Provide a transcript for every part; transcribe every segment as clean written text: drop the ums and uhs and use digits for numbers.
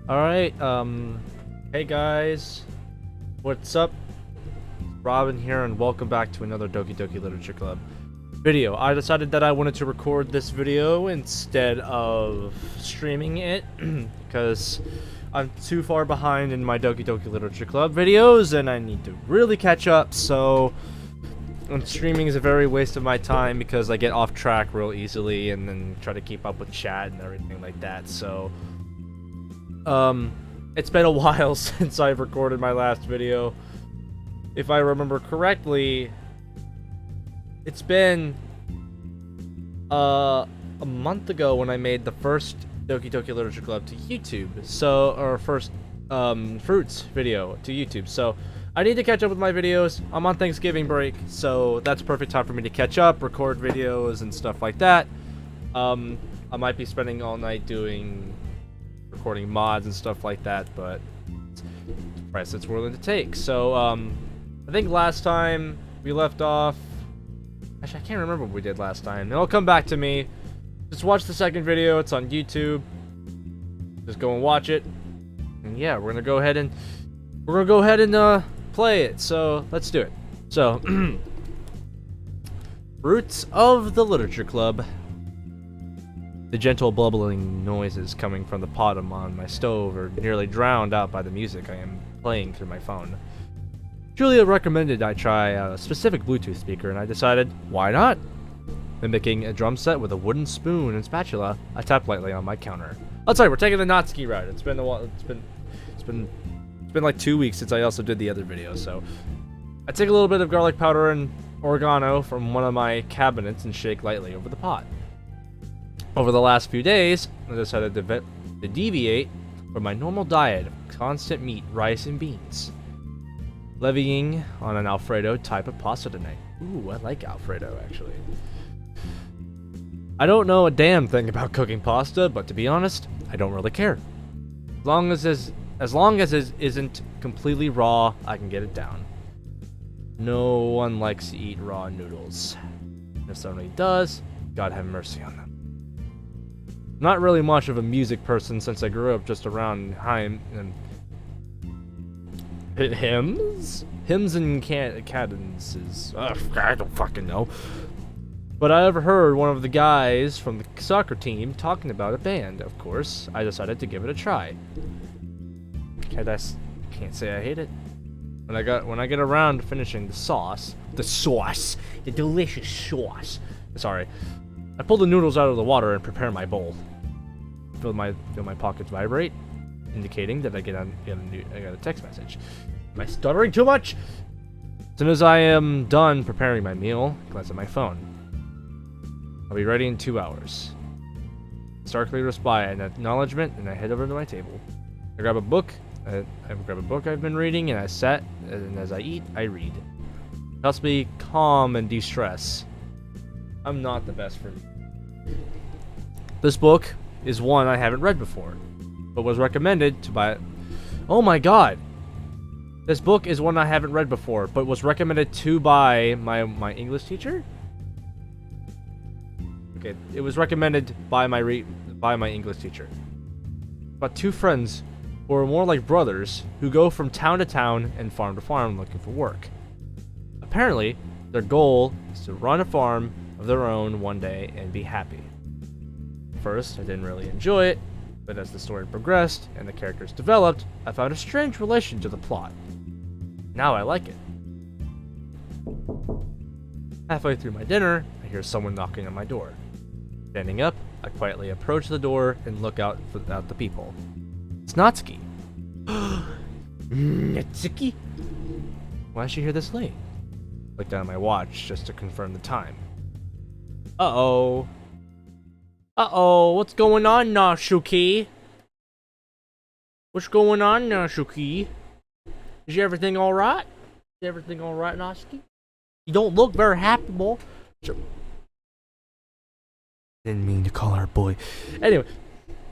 Alright, hey guys, what's up? Robin here, and welcome back to another Doki Doki Literature Club video. I decided that I wanted to record this video instead of streaming it, because I'm too far behind in my Doki Doki Literature Club videos, and I need to really catch up, so... And streaming is a very waste of my time, because I get off track real easily, and then try to keep up with chat and everything like that, so... It's been a while since I've recorded my last video. If I remember correctly, it's been a month ago when I made the first Doki Doki Literature Club to YouTube. So, or first Fruits video to YouTube. So, I need to catch up with my videos. I'm on Thanksgiving break, so that's perfect time for me to catch up, record videos and stuff like that. I might be spending all night recording mods and stuff like that, but it's the price it's willing to take. So, I think last time we left off... Actually, I can't remember what we did last time. It'll come back to me. Just watch the second video. It's on YouTube. Just go and watch it. And yeah, we're gonna go ahead and play it. So let's do it. So, Roots of the Literature Club. The gentle bubbling noises coming from the pot on my stove are nearly drowned out by the music I am playing through my phone. Julia recommended I try a specific Bluetooth speaker, and I decided, why not? Mimicking a drum set with a wooden spoon and spatula, I tapped lightly on my counter. I'll tell you, we're taking the Natsuki route. It's been a while. It's been like 2 weeks since I also did the other video. So I take a little bit of garlic powder and oregano from one of my cabinets and shake lightly over the pot. Over the last few days, I decided to deviate from my normal diet of constant meat, rice, and beans, levying on an Alfredo type of pasta tonight. Ooh, I like Alfredo, actually. I don't know a damn thing about cooking pasta, but to be honest, I don't really care. As long as it isn't completely raw, I can get it down. No one likes to eat raw noodles. If somebody does, God have mercy on them. Not really much of a music person since I grew up just around hymns and cadences. I don't fucking know. But I overheard one of the guys from the soccer team talking about a band. Of course, I decided to give it a try. Can't say I hate it. When I get around to finishing the delicious sauce. Sorry. I pull the noodles out of the water and prepare my bowl. Feel my pockets vibrate, indicating that I got a text message. Am I stuttering too much? As soon as I am done preparing my meal, I glance at my phone. I'll be ready in 2 hours. Starkly respond an acknowledgement, and I head over to my table. I grab a book. I've been reading, and as I eat, I read. It helps me calm and de-stress. I'm not the best for me. This book is one I haven't read before, but was recommended to buy it. Oh my god! This book is one I haven't read before, but was recommended to buy my English teacher? Okay, it was recommended by my English teacher. About two friends who are more like brothers who go from town to town and farm to farm looking for work. Apparently, their goal is to run a farm of their own one day and be happy. First, I didn't really enjoy it, but as the story progressed and the characters developed, I found a strange relation to the plot. Now I like it. Halfway through my dinner, I hear someone knocking on my door. Standing up, I quietly approach the door and look out the peephole. It's Natsuki. Natsuki? Why is she here this late? Look down at my watch just to confirm the time. Uh-oh. Uh-oh, what's going on, Natsuki? What's going on, Natsuki? Is everything alright? Is everything alright, Natsuki? You don't look very happy, boy. Didn't mean to call her boy. Anyway,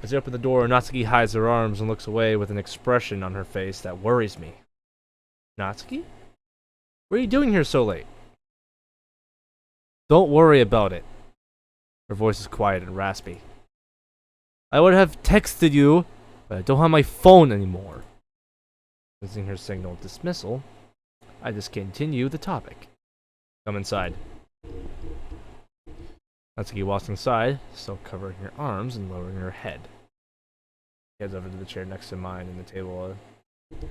as I open the door, Natsuki hides her arms and looks away with an expression on her face that worries me. Natsuki? What are you doing here so late? Don't worry about it. Her voice is quiet and raspy. I would have texted you, But I don't have my phone anymore. Using her signal dismissal, I just continue the topic. Come inside. Natsuki walks inside, still covering her arms and lowering her head. She heads over to the chair next to mine and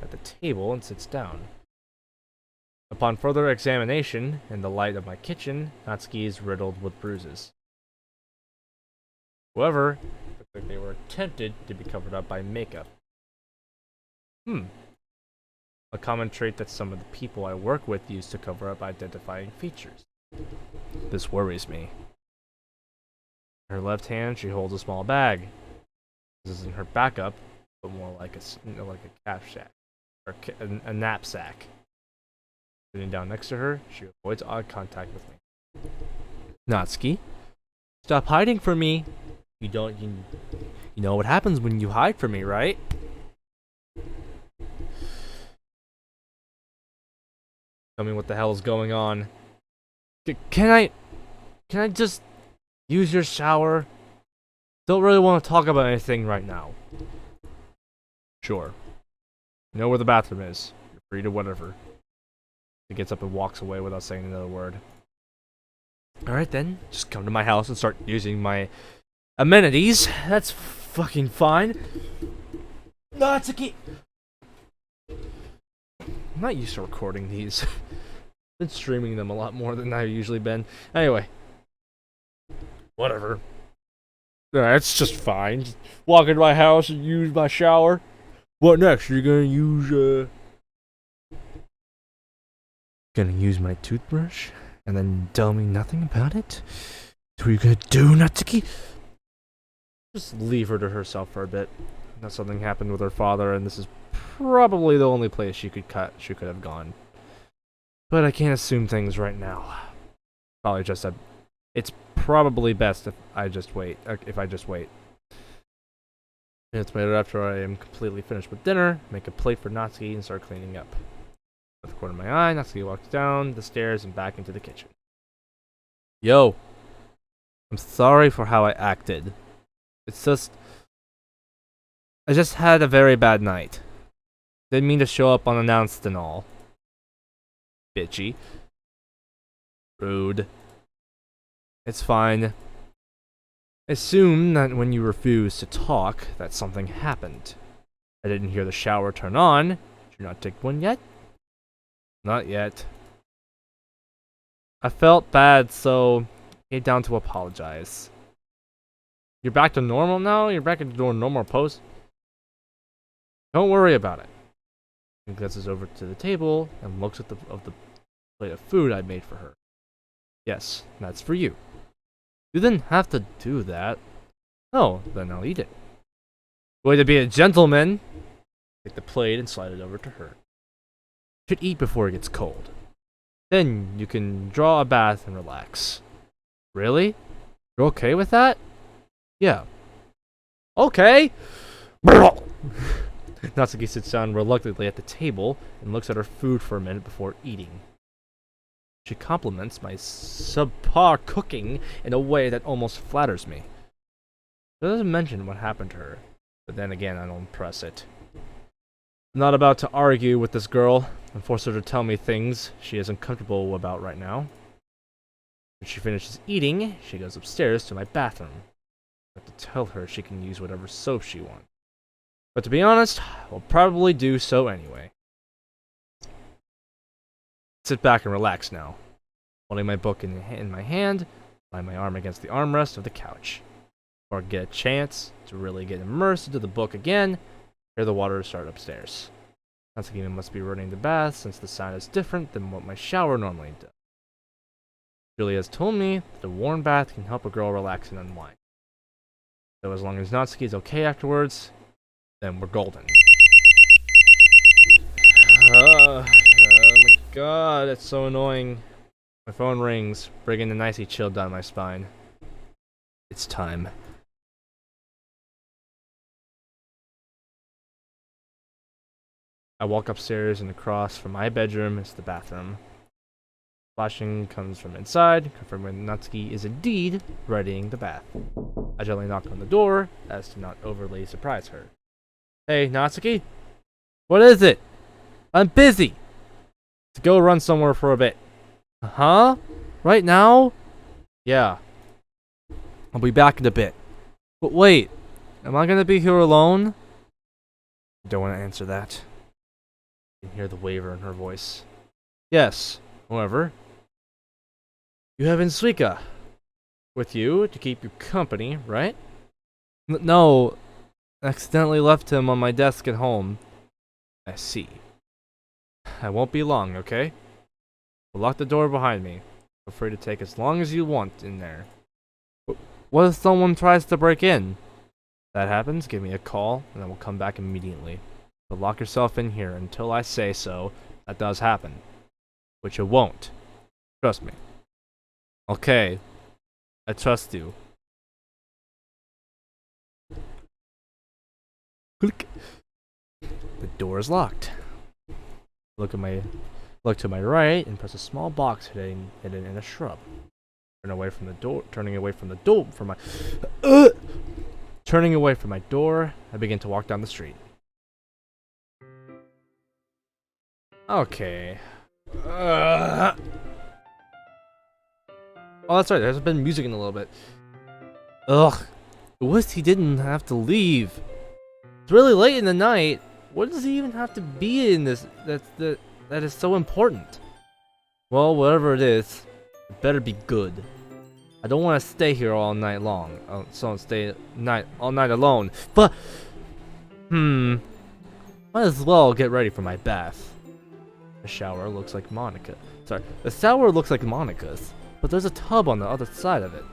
at the table and sits down. Upon further examination, in the light of my kitchen, Natsuki is riddled with bruises. However, it looks like they were attempted to be covered up by makeup. A common trait that some of the people I work with use to cover up identifying features. This worries me. In her left hand, she holds a small bag. This isn't her backup, but more like a calf sack, or a knapsack. Sitting down next to her, she avoids eye contact with me. Natsuki, stop hiding from me. You know what happens when you hide from me, right? Tell me what the hell is going on. Can I just use your shower? Don't really want to talk about anything right now. Sure. You know where the bathroom is. You're free to whatever. He gets up and walks away without saying another word. Alright then, just come to my house and start using my amenities. That's fucking fine. Natsuki! I'm not used to recording these. Been streaming them a lot more than I've usually been. Anyway. Whatever. It's just fine. Just walk into my house and use my shower. What next? You're gonna use, Gonna use my toothbrush? And then tell me nothing about it? What are you gonna do, Natsuki? Just leave her to herself for a bit. Now something happened with her father, and this is probably the only place she could have gone. But I can't assume things right now. Probably just it's probably best if I just wait. Minutes later, after I am completely finished with dinner, make a plate for Natsuki and start cleaning up. With the corner of my eye, Natsuki walks down the stairs and back into the kitchen. Yo. I'm sorry for how I acted. It's just... I just had a very bad night. Didn't mean to show up unannounced and all. Bitchy. Rude. It's fine. Assume that when you refuse to talk, that something happened. I didn't hear the shower turn on. Did you not take one yet? Not yet. I felt bad, so I came down to apologize. You're back to normal now? You're back into doing normal pose? Don't worry about it. He glances over to the table and looks at the plate of food I made for her. Yes, that's for you. You didn't have to do that. Oh, then I'll eat it. Way to be a gentleman! Take the plate and slide it over to her. You should eat before it gets cold. Then you can draw a bath and relax. Really? You're okay with that? Yeah. Okay! Natsuki sits down reluctantly at the table and looks at her food for a minute before eating. She compliments my subpar cooking in a way that almost flatters me. She doesn't mention what happened to her, but then again I don't press it. I'm not about to argue with this girl and force her to tell me things she isn't comfortable about right now. When she finishes eating, she goes upstairs to my bathroom. I have to tell her she can use whatever soap she wants. But to be honest, I'll probably do so anyway. Sit back and relax now. Holding my book in my hand, lie my arm against the armrest of the couch. Or get a chance to really get immersed into the book again, hear the water start upstairs. Natsuki must be running the bath since the sound is different than what my shower normally does. Julie has told me that a warm bath can help a girl relax and unwind. So as long as Natsuki is okay afterwards, then we're golden. Oh my god, it's so annoying. My phone rings, bringing an icy chill down my spine. It's time. I walk upstairs and across from my bedroom is the bathroom. Flashing comes from inside, confirming Natsuki is indeed readying the bath. I gently knock on the door, as to not overly surprise her. Hey, Natsuki? What is it? I'm busy! To go run somewhere for a bit. Huh? Right now? Yeah. I'll be back in a bit. But wait, am I gonna be here alone? I don't want to answer that. I can hear the waver in her voice. Yes, however, you have Suika with you to keep you company, right? No, I accidentally left him on my desk at home. I see. I won't be long, okay? I'll lock the door behind me. Feel free to take as long as you want in there. What if someone tries to break in? If that happens, give me a call, and I will come back immediately. But lock yourself in here until I say so. That does happen. Which it won't. Trust me. Okay. I trust you. Click. The door is locked. Look to my right and press a small box hidden in a shrub. Turning away from my door, I begin to walk down the street. Okay. Oh, that's right. There hasn't been music in a little bit. Ugh. I wish he didn't have to leave. It's really late in the night. What does he even have to be in this? That is so important. Well, whatever it is, it better be good. I don't want to stay here all night long. So stay all night alone. But might as well get ready for my bath. The shower looks like Monica. Sorry, the shower looks like Monica's, but there's a tub on the other side of it.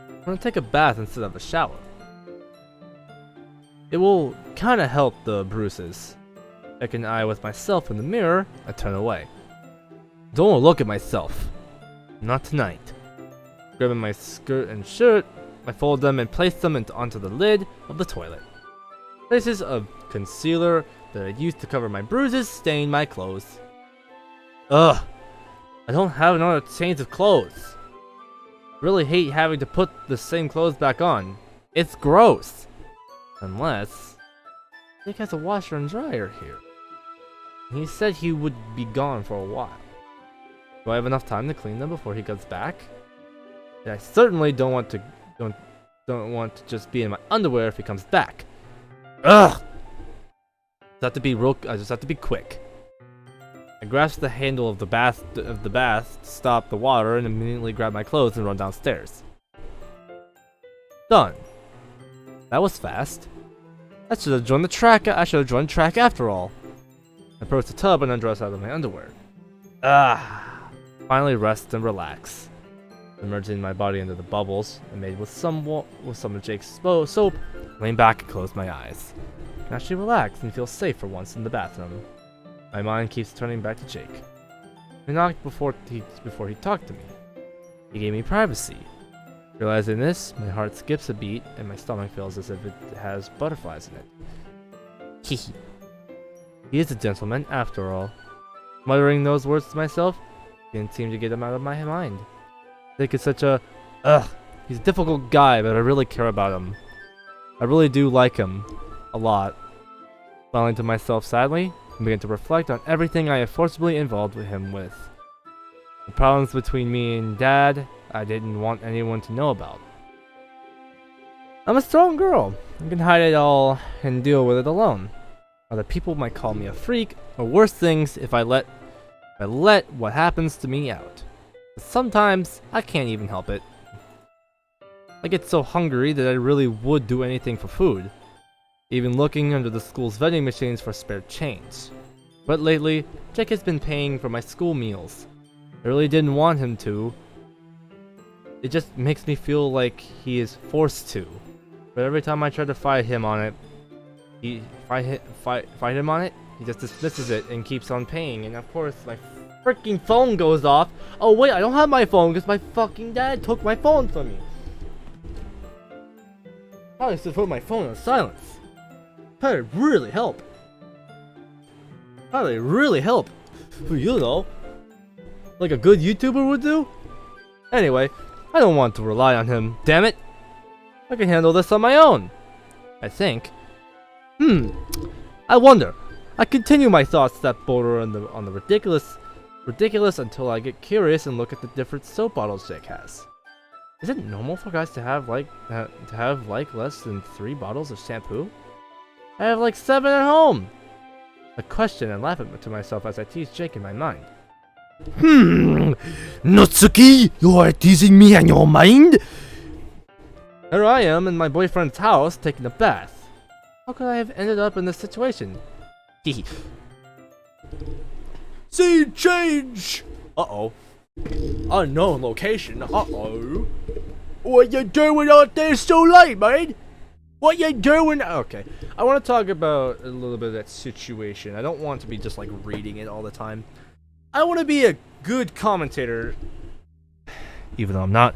I'm gonna take a bath instead of a shower. It will kind of help the bruises. Checking an eye with myself in the mirror, I turn away. Don't look at myself. Not tonight. Grabbing my skirt and shirt, I fold them and place them onto the lid of the toilet. Traces of concealer that I used to cover my bruises stain my clothes. Ugh! I don't have another change of clothes. Really hate having to put the same clothes back on. It's gross. Unless Nick has a washer and dryer here. He said he would be gone for a while. Do I have enough time to clean them before he gets back? And I certainly don't want to just be in my underwear if he comes back. Ugh! I just have to be quick. I grasp the handle of the bath to stop the water and immediately grab my clothes and run downstairs. Done. That was fast. I should have joined track after all. I approach the tub and undress out of my underwear. Finally rest and relax. Immersing my body into the bubbles I made with some of Jake's soap, lean back and close my eyes. I can actually relax and feel safe for once in the bathroom. My mind keeps turning back to Jake. I knocked before he talked to me. He gave me privacy. Realizing this, my heart skips a beat and my stomach feels as if it has butterflies in it. Hehe. He is a gentleman, after all. Muttering those words to myself, didn't seem to get them out of my mind. Jake is such a... he's a difficult guy, but I really care about him. I really do like him. A lot. Smiling to myself sadly, I began to reflect on everything I have forcibly involved him with. The problems between me and Dad, I didn't want anyone to know about. I'm a strong girl. I can hide it all and deal with it alone. Other people might call me a freak, or worse things if I let what happens to me out. But sometimes, I can't even help it. I get so hungry that I really would do anything for food. Even looking under the school's vending machines for spare change. But lately, Jake has been paying for my school meals. I really didn't want him to. It just makes me feel like he is forced to. But every time I try to fight him on it, he just dismisses it and keeps on paying. And of course, my freaking phone goes off. Oh wait, I don't have my phone because my fucking dad took my phone from me. Probably should put my phone on silence. Probably really help. Probably really help. You know, like a good YouTuber would do. Anyway, I don't want to rely on him. Damn it! I can handle this on my own. I think. I wonder. I continue my thoughts that border on the ridiculous until I get curious and look at the different soap bottles Jake has. Is it normal for guys to have like less than 3 bottles of shampoo? I have like 7 at home. I question and laugh to myself as I tease Jake in my mind. Natsuki, you are teasing me in your mind? Here I am in my boyfriend's house taking a bath. How could I have ended up in this situation? Scene change! Uh-oh. Unknown location, uh-oh. What you doing out there so late, man? What you doing? Okay, I want to talk about a little bit of that situation. I don't want to be just like reading it all the time. I want to be a good commentator, even though I'm not.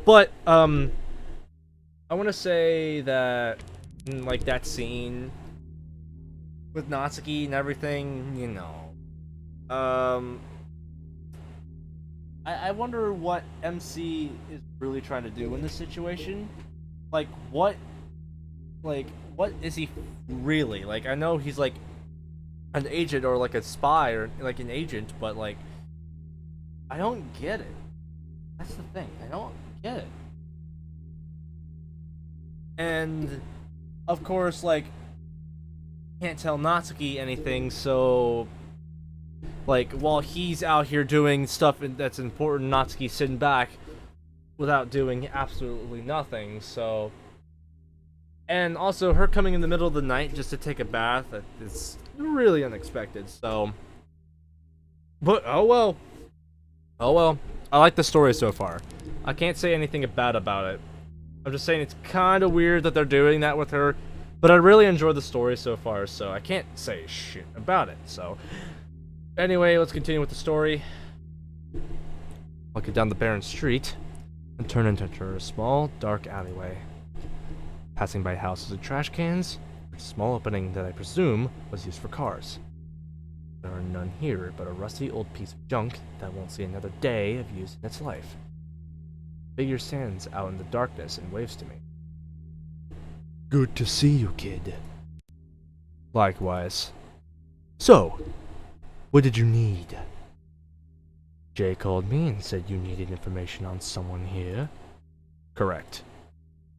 But, I want to say that, like, that scene with Natsuki and everything, you know. I wonder what MC is really trying to do in this situation. Like, what is he really? Like, I know he's, like, an agent or, like, a spy or, like, an agent, but, like, I don't get it. That's the thing. I don't get it. And, of course, like, can't tell Natsuki anything, so, like, while he's out here doing stuff that's important, Natsuki's sitting back without doing absolutely nothing, so. And also, her coming in the middle of the night just to take a bath is really unexpected, so. But, oh well. Oh well. I like the story so far. I can't say anything bad about it. I'm just saying it's kind of weird that they're doing that with her, but I really enjoyed the story so far, so I can't say shit about it, so. Anyway, let's continue with the story. Walking down the barren street and turn into a small, dark alleyway. Passing by houses and trash cans, a small opening that I presume was used for cars. There are none here but a rusty old piece of junk that won't see another day of use in its life. The figure stands out in the darkness and waves to me. Good to see you, kid. Likewise. So, what did you need? Jay called me and said you needed information on someone here. Correct.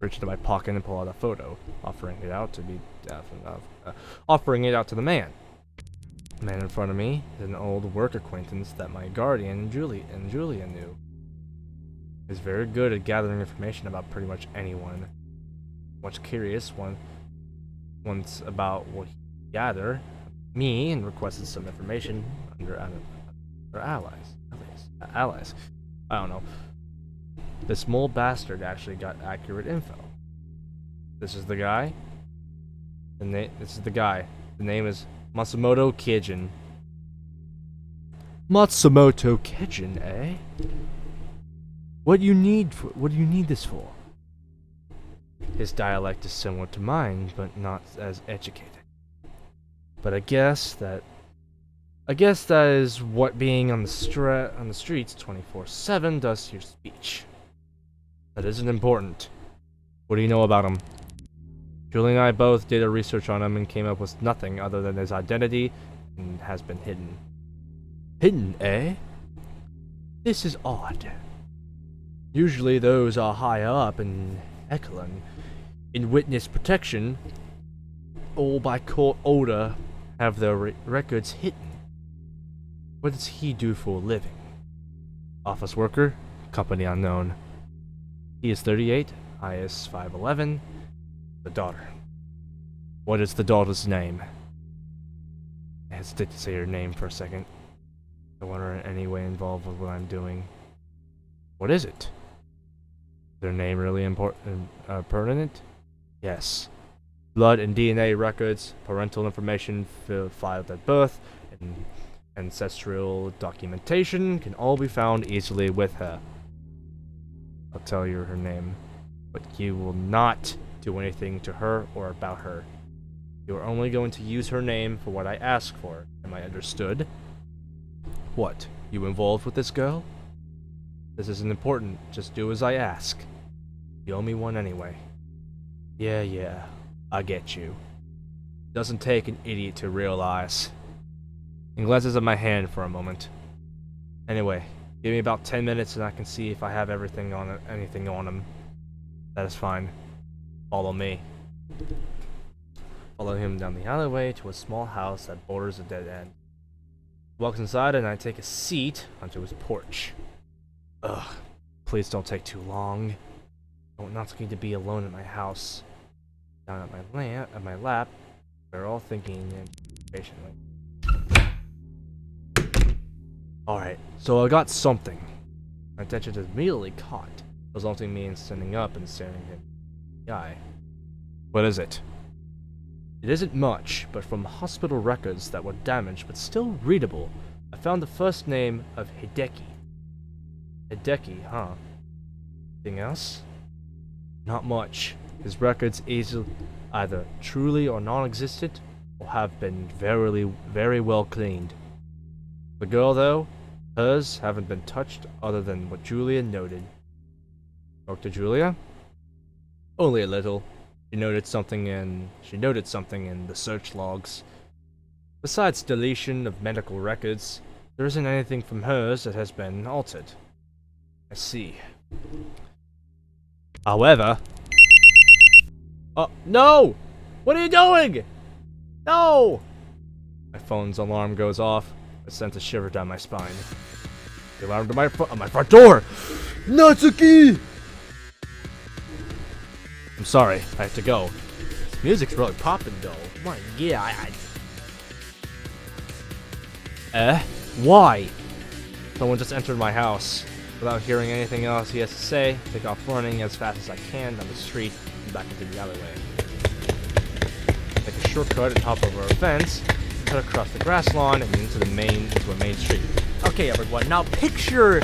Reach into my pocket and pull out a photo, offering it out to the man. The man in front of me is an old work acquaintance that my guardian Julia knew. He's very good at gathering information about pretty much anyone. Much curious once about what he gathered me and requested some information under allies. I don't know. This mole bastard actually got accurate info. This is the guy. This is the guy. The name is Matsumoto Kijin. Matsumoto Kijin, eh? What do you need this for? His dialect is similar to mine, but not as educated. But I guess that is what being on the streets 24/7 does to your speech. That isn't important. What do you know about him? Julie and I both did our research on him and came up with nothing other than his identity and has been hidden. Hidden, eh? This is odd. Usually those are higher up in Echelon, in witness protection, or by court order, have their records hidden. What does he do for a living? Office worker, company unknown. He is 38, I is 5'11", the daughter. What is the daughter's name? I hesitate to say her name for a second. I want her in any way involved with what I'm doing. What is it? Is their name really pertinent? Yes. Blood and DNA records, parental information filed at birth, and ancestral documentation can all be found easily with her. I'll tell you her name, but you will not do anything to her or about her. You are only going to use her name for what I ask for. Am I understood? What? You involved with this girl? This isn't important. Just do as I ask. You owe me one anyway. Yeah, I get you. Doesn't take an idiot to realize. And glances at my hand for a moment. Anyway, give me about 10 minutes and I can see if I have anything on him. That is fine. Follow me. Follow him down the alleyway to a small house that borders a dead end. He walks inside and I take a seat onto his porch. Ugh. Please don't take too long. I want Natsuki to be alone at my house. Down at my lap, we're all thinking patiently. Alright, so I got something. My attention is immediately caught, resulting in me in standing up and staring him in the eye. What is it? It isn't much, but from hospital records that were damaged but still readable, I found the first name of Hideki. Hideki, huh? Anything else? Not much. His records either truly or non-existent, or have been very well cleaned. The girl, though, hers haven't been touched other than what Julia noted. Spoke to Julia? Only a little. She noted something in the search logs. Besides deletion of medical records, there isn't anything from hers that has been altered. I see. However... no! What are you doing? No! My phone's alarm goes off. It sends a shiver down my spine. The alarm to my front door! Natsuki! I'm sorry, I have to go. This music's really popping though. My god. Why? Someone just entered my house. Without hearing anything else he has to say, I take off running as fast as I can down the street and back into the alleyway. Take a shortcut and hop over a fence, cut across the grass lawn and into a main street. Okay, everyone, now picture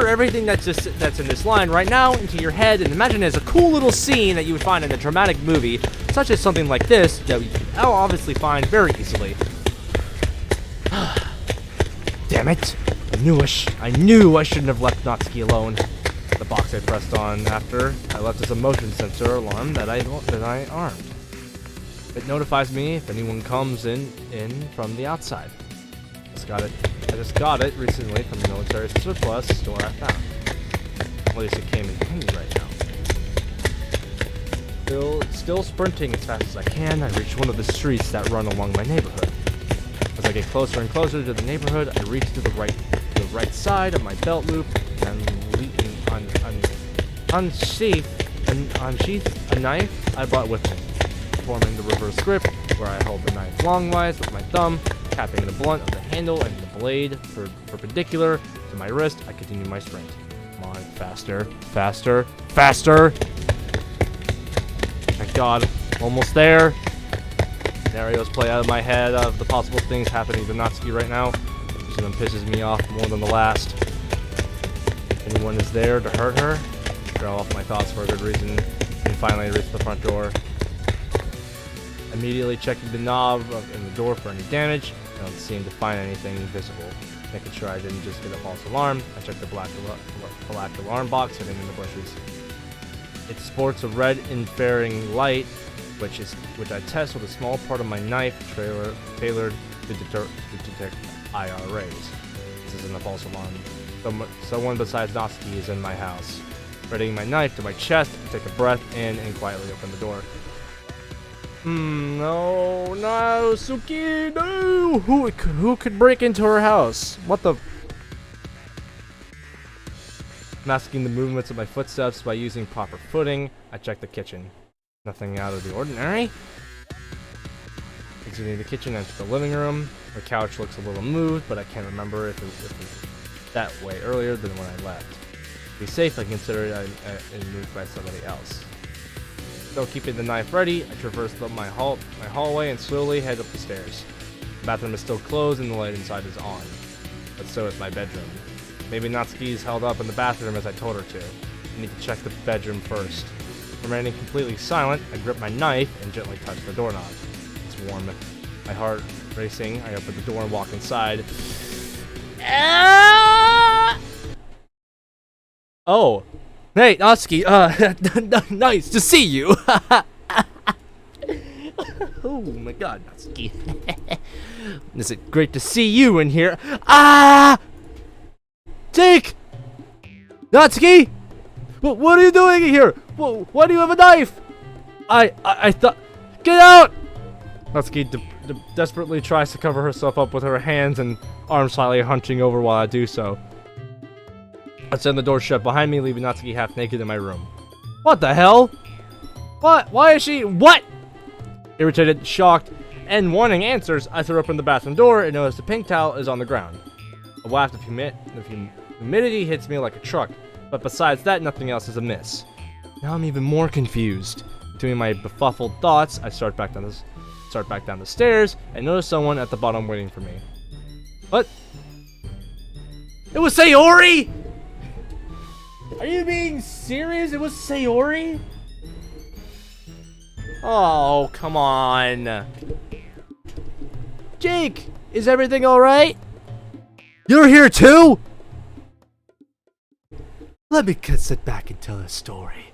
everything that's in this line right now into your head and imagine it as a cool little scene that you would find in a dramatic movie, such as something like this that you can obviously find very easily. Damn it! I knew I shouldn't have left Natsuki alone. The box I pressed on after I left is a motion sensor alarm that I armed. It notifies me if anyone comes in from the outside. I just got it recently from the military surplus store I found. At least it came in handy right now. Still sprinting as fast as I can, I reach one of the streets that run along my neighborhood. As I get closer and closer to the neighborhood, I reach to the right side of my belt loop and unsheath a knife I brought with me, forming the reverse grip where I hold the knife longwise with my thumb, tapping the blunt of the handle and the blade perpendicular to my wrist. I continue my sprint. Come on, faster, faster, faster! Thank God, almost there. Scenarios play out of my head of the possible things happening to Natsuki right now. Each of them pisses me off more than the last. If anyone is there to hurt her, throw off my thoughts for a good reason, and finally reach the front door. Immediately checking the knob in the door for any damage. I don't seem to find anything visible. Making sure I didn't just get a false alarm, I checked the black alarm box hidden in the bushes. It sports a red interfering light, which I test with a small part of my knife tailored to detect IR rays. This isn't a false alarm. Someone besides Natsuki is in my house. Readying my knife to my chest, I take a breath in and quietly open the door. No, Natsuki, no! Who could break into her house? What the? Masking the movements of my footsteps by using proper footing, I check the kitchen. Nothing out of the ordinary. Exiting the kitchen, enter the living room. The couch looks a little moved, but I can't remember if it was that way earlier than when I left. To be safe, I consider it moved by somebody else. Still keeping the knife ready, I traverse my hallway and slowly head up the stairs. The bathroom is still closed and the light inside is on, but so is my bedroom. Maybe Natsuki is held up in the bathroom as I told her to. I need to check the bedroom first. Remaining completely silent, I grip my knife and gently touch the doorknob. It's warm. My heart racing, I open the door and walk inside. Oh, hey, Natsuki, nice to see you. Oh my god, Natsuki. Is it great to see you in here? Ah! Jake! Natsuki! What are you doing in here? Why do you have a knife? I thought... Get out! Natsuki desperately tries to cover herself up with her hands and arms slightly hunching over while I do so. I send the door shut behind me, leaving Natsuki half naked in my room. What the hell? What? Why is she... What? Irritated, shocked, and wanting answers, I threw open the bathroom door and noticed the pink towel is on the ground. A waft of humidity hits me like a truck, but besides that, nothing else is amiss. Now I'm even more confused. Between my befuddled thoughts, I start back down the stairs and notice someone at the bottom waiting for me. What? It was Sayori! Are you being serious? It was Sayori? Oh, come on. Jake, is everything alright? You're here too? Let me sit back and tell a story.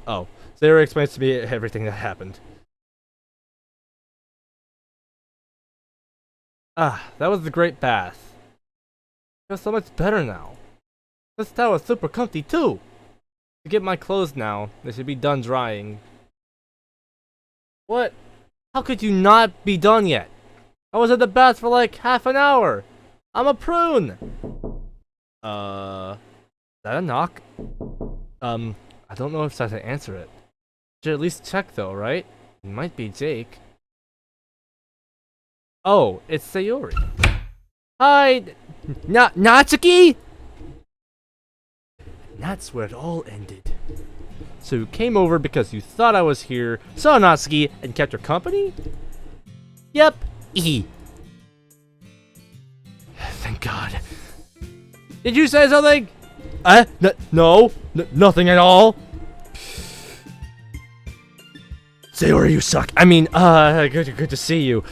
Oh, Sayori explains to me everything that happened. Ah, that was the great bath. It feels so much better now. This towel is super comfy too. To get my clothes now, they should be done drying. What? How could you not be done yet? I was in the bath for like half an hour. I'm a prune. Is that a knock? I don't know if I should answer it. Should at least check though, right? It might be Jake. Oh, it's Sayori. Hi, Natsuki? And that's where it all ended. So you came over because you thought I was here, saw Natsuki, and kept her company? Yep. Thank God. Did you say something? No, nothing at all. Sayori, you suck. I mean, good to see you.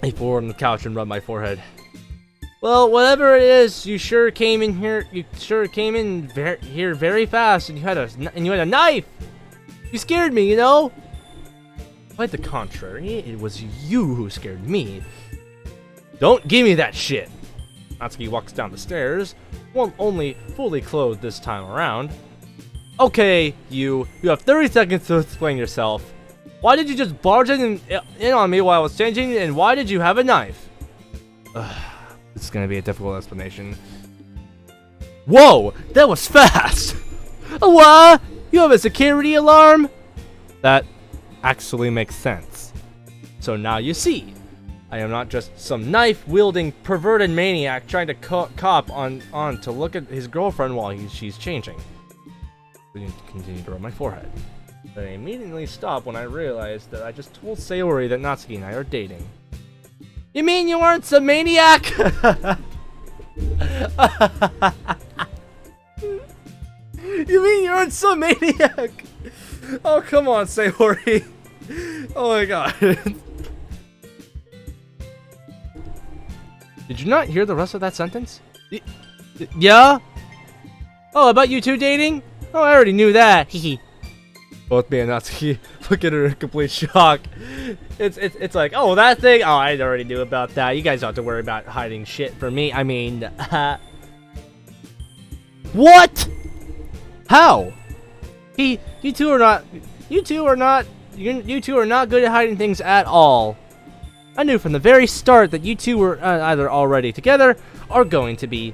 I forward on the couch and rub my forehead. Well, whatever it is, you sure came in here. You sure came in here very fast, and you had a knife. You scared me, you know. Quite the contrary, it was you who scared me. Don't give me that shit. Natsuki walks down the stairs, well, only fully clothed this time around. Okay, you have 30 seconds to explain yourself. Why did you just barge in on me while I was changing, and why did you have a knife? This is gonna be a difficult explanation. Whoa, that was fast! What? You have a security alarm? That actually makes sense. So now you see, I am not just some knife-wielding perverted maniac trying to cop on to look at his girlfriend while she's changing. I continue to rub my forehead. But I immediately stop when I realize that I just told Sayori that Natsuki and I are dating. You mean you weren't some maniac? You mean you weren't some maniac? Oh, come on, Sayori. Oh my god. Did you not hear the rest of that sentence? Yeah? Oh, about you two dating? Oh, I already knew that. Hehe. Both me and Natsuki look at her in complete shock. It's like, oh, that thing? Oh, I already knew about that. You guys don't have to worry about hiding shit from me. I mean, what? How? You two are not good at hiding things at all. I knew from the very start that you two were either already together or going to be.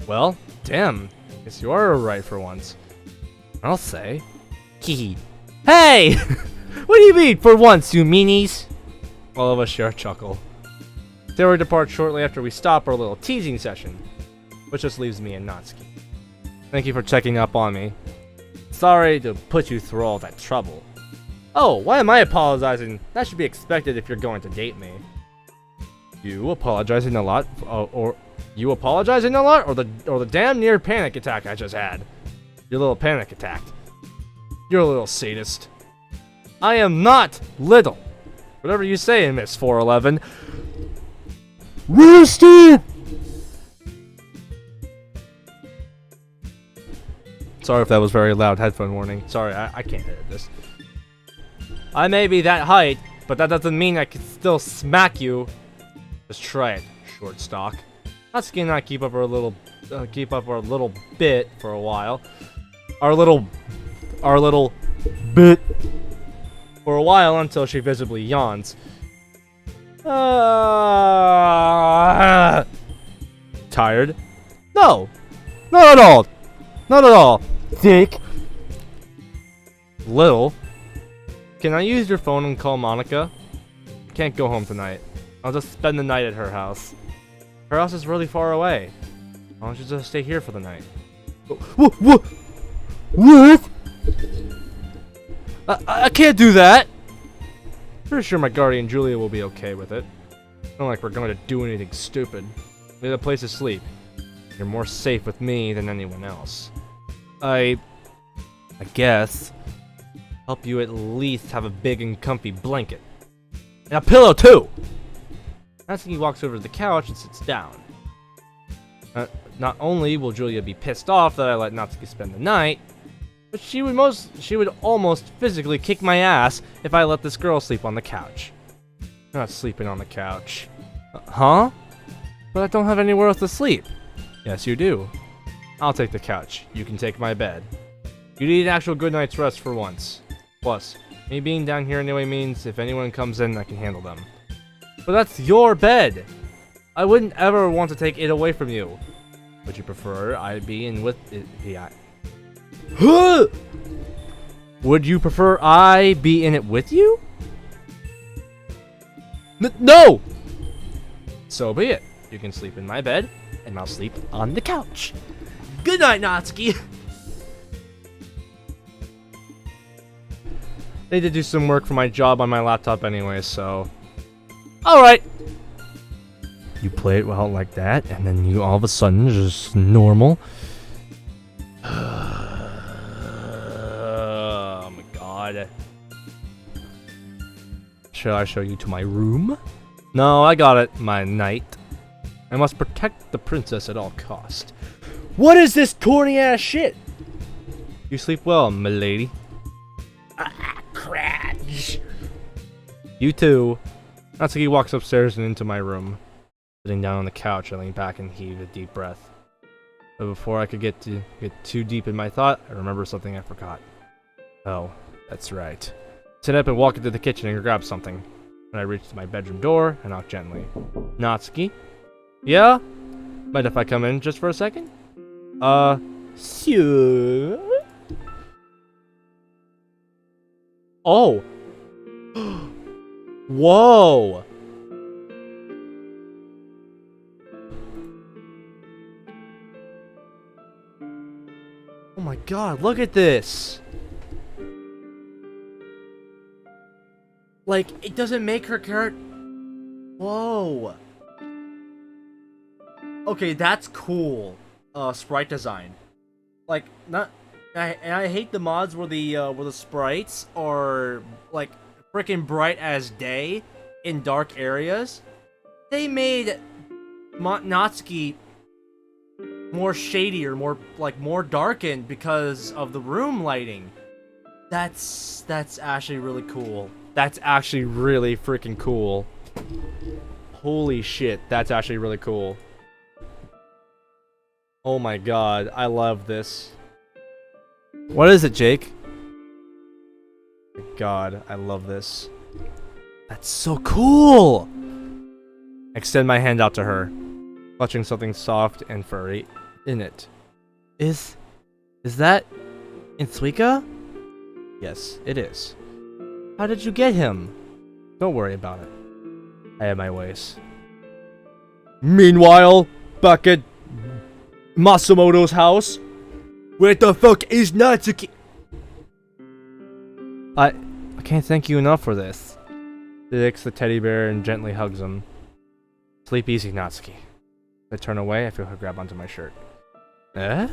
Well, damn. Guess you are right for once. I'll say. Hee. Hey! What do you mean, for once, you meanies? All of us share a chuckle. Sayori departs shortly after we stop our little teasing session, which just leaves me and Natsuki. Thank you for checking up on me. Sorry to put you through all that trouble. Oh, why am I apologizing? That should be expected if you're going to date me. You apologizing a lot, or the damn near panic attack I just had. Your little panic attack. You're a little sadist. I am not little. Whatever you say, Miss 411. Rooster! Sorry if that was very loud headphone warning. Sorry, I can't edit this. I may be that height, but that doesn't mean I can still smack you. Just try it, short stock. Natsuki and I keep up our little bit for a while. Our little bit for a while until she visibly yawns. Tired? No, not at all. Not at all. Dick. Little. Can I use your phone and call Monica? Can't go home tonight. I'll just spend the night at her house. Her house is really far away. Why don't you just stay here for the night? What? I can't do that! Pretty sure my guardian Julia will be okay with it. Not like we're going to do anything stupid. We have a place to sleep. You're more safe with me than anyone else. I guess help you at least have a big and comfy blanket. And a pillow too! Natsuki walks over to the couch and sits down. Not only will Julia be pissed off that I let Natsuki spend the night, but she would almost physically kick my ass if I let this girl sleep on the couch. I'm not sleeping on the couch. Huh? But I don't have anywhere else to sleep. Yes, you do. I'll take the couch. You can take my bed. You need an actual good night's rest for once. Plus, me being down here anyway means if anyone comes in, I can handle them. But that's your bed! I wouldn't ever want to take it away from you. Would you prefer I be in with it? Yeah. Would you prefer I be in it with you? No! So be it. You can sleep in my bed, and I'll sleep on the couch. Good night, Natsuki! I need to do some work for my job on my laptop anyway, so... Alright! You play it well like that, and then you all of a sudden just normal. Oh my god. Shall I show you to my room? No, I got it. My knight. I must protect the princess at all cost. What is this corny ass shit? You sleep well, milady. Crash. You too. Natsuki walks upstairs and into my room. Sitting down on the couch, I lean back and heave a deep breath. But before I could get too deep in my thought, I remember something I forgot. Oh, that's right. Sit up and walk into the kitchen and grab something. When I reach my bedroom door, I knock gently. Natsuki? Yeah? Mind if I come in just for a second? Sure. Oh. Whoa. Oh my god, look at this. Like, it doesn't make her character. Whoa. Okay, that's cool. Sprite design. Like, not. I hate the mods where the sprites are like freaking bright as day in dark areas. They made Natsuki more shady or more darkened because of the room lighting. That's actually really cool. That's actually really freaking cool. Holy shit, that's actually really cool. Oh my god, I love this. What is it, Jake? God, I love this. That's so cool! Extend my hand out to her, clutching something soft and furry in it. Is that Natsuki? Yes, it is. How did you get him? Don't worry about it. I have my ways. Meanwhile, back at Masumoto's house, where the fuck is Natsuki? I can't thank you enough for this. She licks the teddy bear and gently hugs him. Sleep easy, Natsuki. I turn away, I feel her grab onto my shirt. Eh?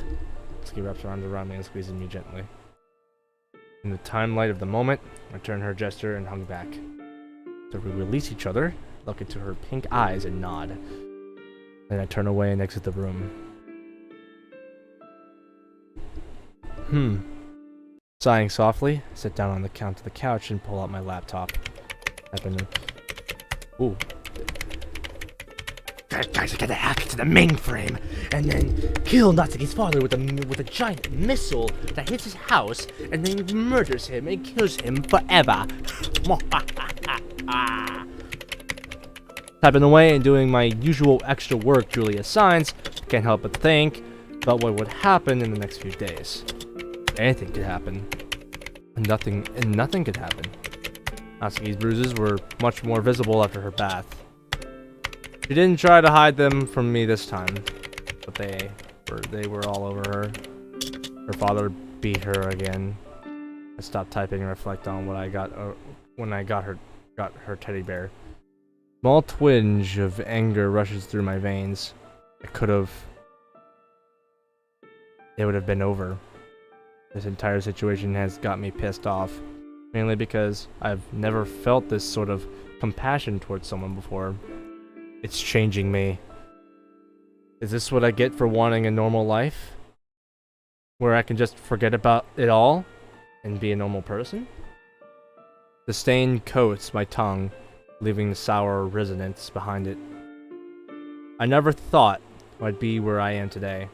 Natsuki wraps her arms around me and squeezes me gently. In the time light of the moment, I turn her gesture and hung back. So we release each other, look into her pink eyes and nod. Then I turn away and exit the room. Sighing softly, I sit down on the couch and pull out my laptop. Ooh. Guys, I gotta hack into the mainframe and then kill Natsuki's father with a giant missile that hits his house and then murders him and kills him forever. Typing away and doing my usual extra work Julie assigns, can't help but think about what would happen in the next few days. Anything could happen. Nothing could happen. Natsuki's bruises were much more visible after her bath. She didn't try to hide them from me this time, but they were all over her. Her father beat her again. I stopped typing and reflect on what I got when I got her teddy bear. Small twinge of anger rushes through my veins. It would have been over. This entire situation has got me pissed off, mainly because I've never felt this sort of compassion towards someone before. It's changing me. Is this what I get for wanting a normal life? Where I can just forget about it all and be a normal person? The stain coats my tongue, leaving the sour resonance behind it. I never thought I'd be where I am today.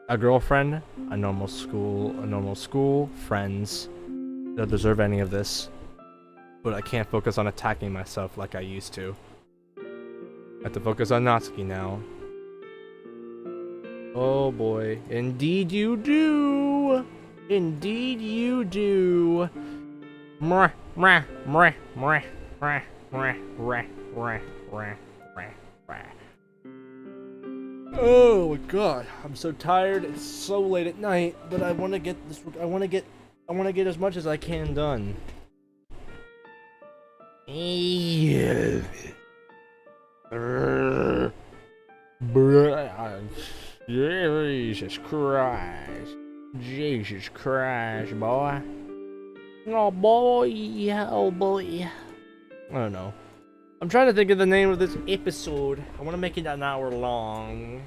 A girlfriend, a normal school, friends. I don't deserve any of this. But I can't focus on attacking myself like I used to. I have to focus on Natsuki now. Oh boy. Indeed you do! Indeed you do! Mwah, mwah, mwah, mwah, mwah, mwah, mwah, mwah, mwah, mwah. Oh my god, I'm so tired. It's so late at night, but I want to get this. I want to get as much as I can done. Jesus Christ. Jesus Christ, boy. Oh boy, oh boy. I don't know. I'm trying to think of the name of this episode. I want to make it an hour long.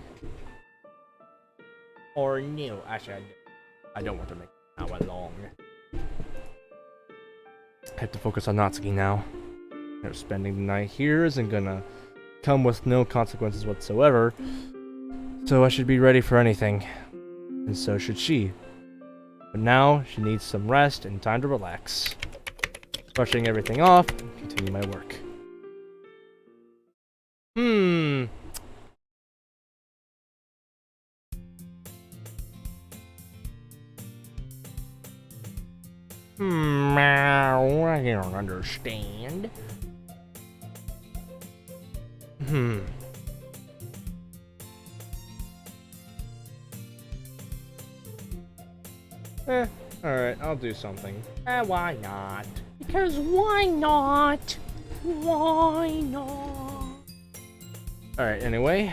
Or no, actually I don't want to make it an hour long. I have to focus on Natsuki now. Spending the night here isn't gonna come with no consequences whatsoever. So I should be ready for anything. And so should she. But now she needs some rest and time to relax. Brushing everything off and continue my work. I don't understand. Alright, I'll do something. Why not? Because why not? Why not? Alright, anyway.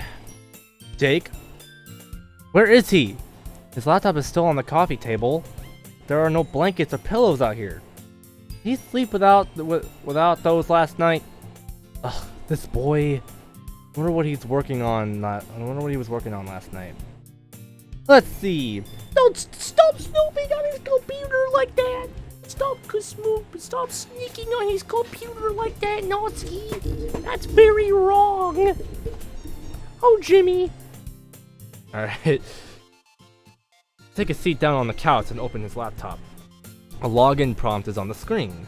Jake? Where is he? His laptop is still on the coffee table. There are no blankets or pillows out here. Did he sleep without those last night? Ugh, this boy. I wonder what he's working on. I wonder what he was working on last night. Let's see. Don't stop snooping on his computer like that. Stop sneaking on his computer like that, Natsuki. That's very wrong. Oh, Jimmy. Alright. Take a seat down on the couch and open his laptop. A login prompt is on the screen,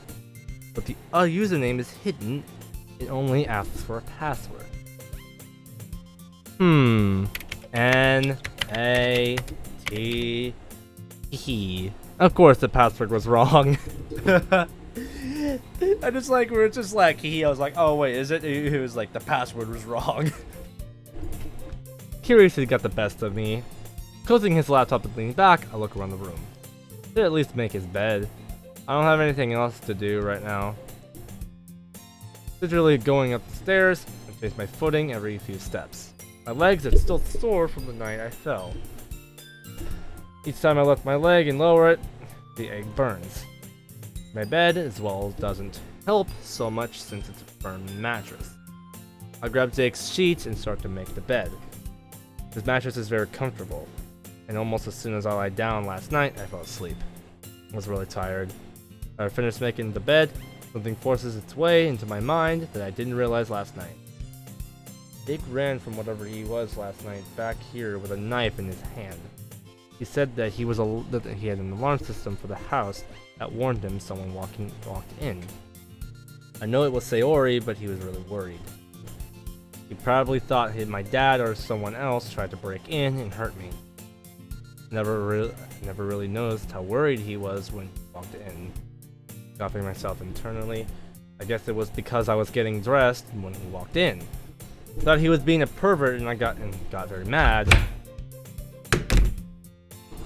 but the username is hidden. It only asks for a password. N-A-T-E. Of course the password was wrong. I just like, we were just like, I was like, oh wait, is it? It was like, the password was wrong. Curiosity got the best of me. Closing his laptop and leaning back, I look around the room. Did at least make his bed. I don't have anything else to do right now. Literally going up the stairs and face my footing every few steps. My legs are still sore from the night I fell. Each time I lift my leg and lower it, the egg burns. My bed as well doesn't help so much since it's a firm mattress. I grab Jake's sheets and start to make the bed. His mattress is very comfortable, and almost as soon as I lie down last night, I fell asleep. I was really tired. I finished making the bed. Something forces its way into my mind that I didn't realize last night. Jake ran from whatever he was last night back here with a knife in his hand. He said that that he had an alarm system for the house that warned him someone walked in. I know it was Sayori, but he was really worried. He probably thought my dad or someone else tried to break in and hurt me. Never really noticed how worried he was when he walked in. Stopping myself internally, I guess it was because I was getting dressed when he walked in. Thought he was being a pervert, and I got very mad.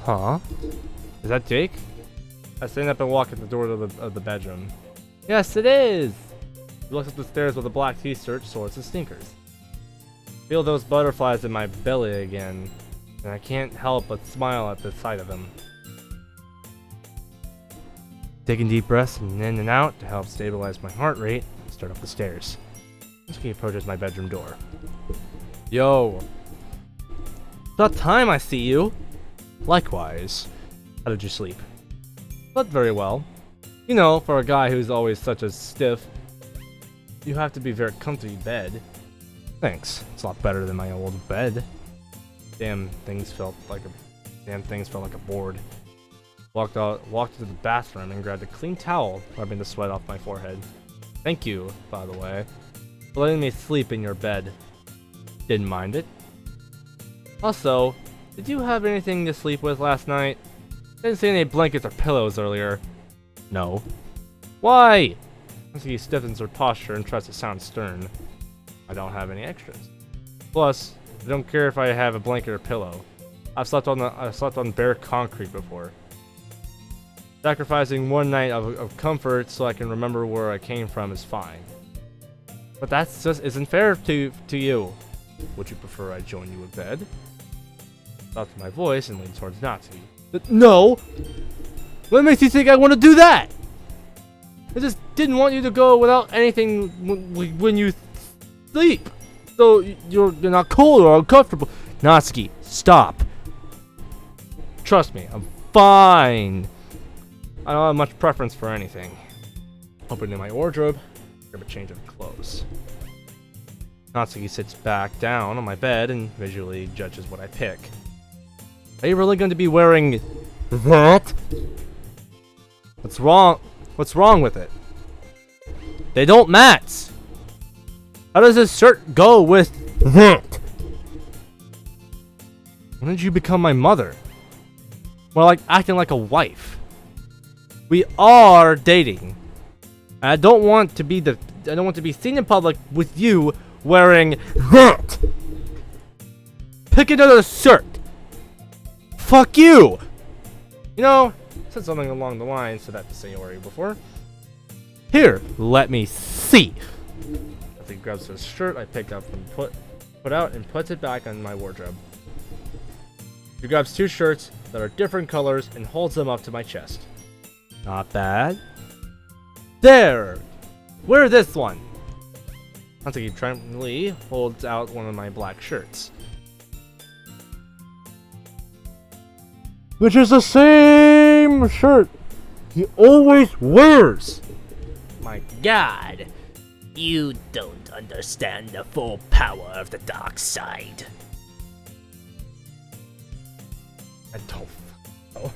Huh? Is that Jake? I stand up and walk at the door of the bedroom. Yes, it is! He looks up the stairs with a black t-shirt, shorts, and sneakers. Feel those butterflies in my belly again, and I can't help but smile at the sight of him. Taking deep breaths in and out to help stabilize my heart rate, I start up the stairs. Natsuki approaches my bedroom door. Yo! About time I see you! Likewise. How did you sleep? Slept very well. You know, for a guy who's always such a stiff, you have to be very comfy in bed. Thanks. It's a lot better than my old bed. Damn things felt like a board. Walked to the bathroom and grabbed a clean towel, rubbing the sweat off my forehead. Thank you, by the way, for letting me sleep in your bed. Didn't mind it. Also, did you have anything to sleep with last night? Didn't see any blankets or pillows earlier. No. Why? Natsuki stiffens her posture and tries to sound stern. I don't have any extras. Plus, I don't care if I have a blanket or pillow. I've slept on bare concrete before. Sacrificing one night of comfort so I can remember where I came from is fine. But that just isn't fair to you. Would you prefer I join you in bed? Stopped my voice and leaned towards Natsuki. No! What makes you think I want to do that? I just didn't want you to go without anything when you sleep. So you're not cold or uncomfortable. Natsuki, stop. Trust me, I'm fine. I don't have much preference for anything. Opening my wardrobe, grab a change of clothes. Natsuki sits back down on my bed and visually judges what I pick. Are you really going to be wearing that? What's wrong? What's wrong with it? They don't match. How does this shirt go with that? When did you become my mother? More like acting like a wife. We are dating. I don't want to be seen in public with you wearing that. Pick another shirt. Fuck you. You know, I said something along the lines to that to Sayori before. Here, let me see. As he grabs his shirt, I pick up and put out and puts it back on my wardrobe. He grabs two shirts that are different colors and holds them up to my chest. Not bad. There! Wear this one! Natsuki tranquilly holds out one of my black shirts. Which is the same shirt he always wears! My god! You don't understand the full power of the dark side. I don't know.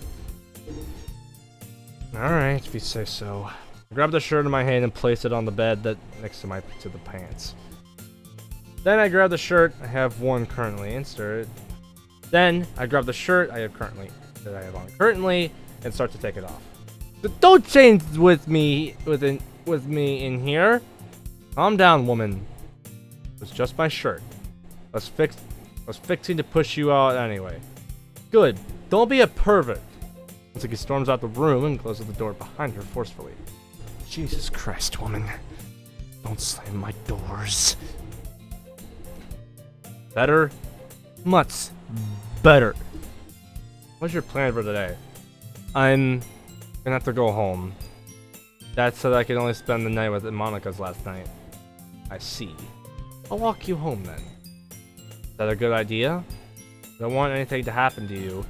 Alright, if you say so. I grab the shirt in my hand and place it on the bed next to the pants. Then I grab the shirt I have one currently and stir it. Then I grab the shirt I have on currently and start to take it off. But don't change with me in here. Calm down, woman. It's just my shirt. I was fixing to push you out anyway. Good. Don't be a pervert. Natsuki storms out the room and closes the door behind her forcefully. Jesus Christ, woman. Don't slam my doors. Better? Much better. What's your plan for today? I'm gonna have to go home. Dad said I could only spend the night with Monica's last night. I see. I'll walk you home then. Is that a good idea? I don't want anything to happen to you.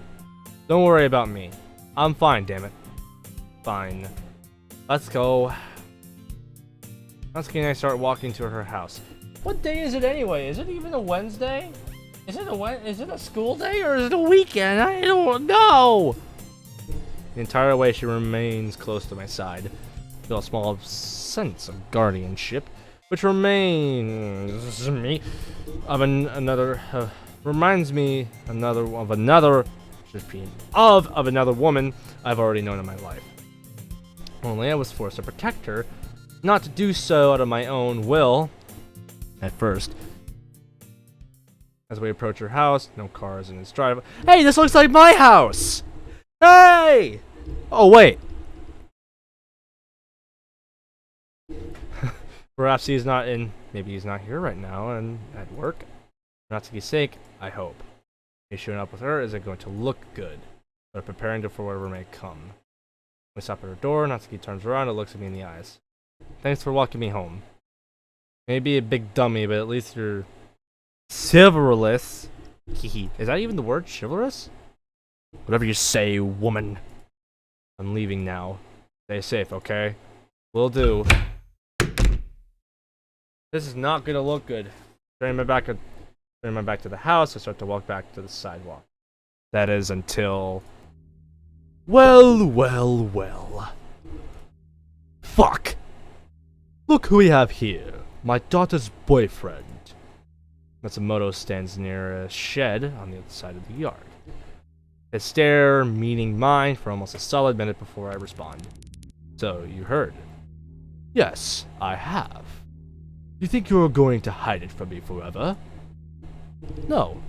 Don't worry about me. I'm fine, damn it. Fine. Let's go. Natsuki and I start walking to her house. What day is it anyway? Is it even a Wednesday? Is it a school day or is it a weekend? I don't know. The entire way she remains close to my side. Feel a small sense of guardianship, which reminds me of another woman I've already known in my life. Only I was forced to protect her, not to do so out of my own will at first. As we approach her house, no cars in its driveway. Hey, this looks like my house! Hey! Oh, wait. Perhaps he's not in. Maybe he's not here right now and at work. For Natsuki's sake, I hope. Me showing up with her isn't going to look good, but preparing for whatever may come. We stop at her door. Natsuki turns around and looks at me in the eyes. Thanks for walking me home. Maybe a big dummy, but at least you're chivalrous. Hehe. Is that even the word? Chivalrous? Whatever you say, woman. I'm leaving now. Stay safe, okay? Will do. This is not gonna look good. Turning my back to the house, I start to walk back to the sidewalk. That is until... Well. Fuck! Look who we have here. My daughter's boyfriend. Matsumoto stands near a shed on the other side of the yard. His stare meeting mine for almost a solid minute before I respond. So, you heard? Yes, I have. You think you're going to hide it from me forever? No,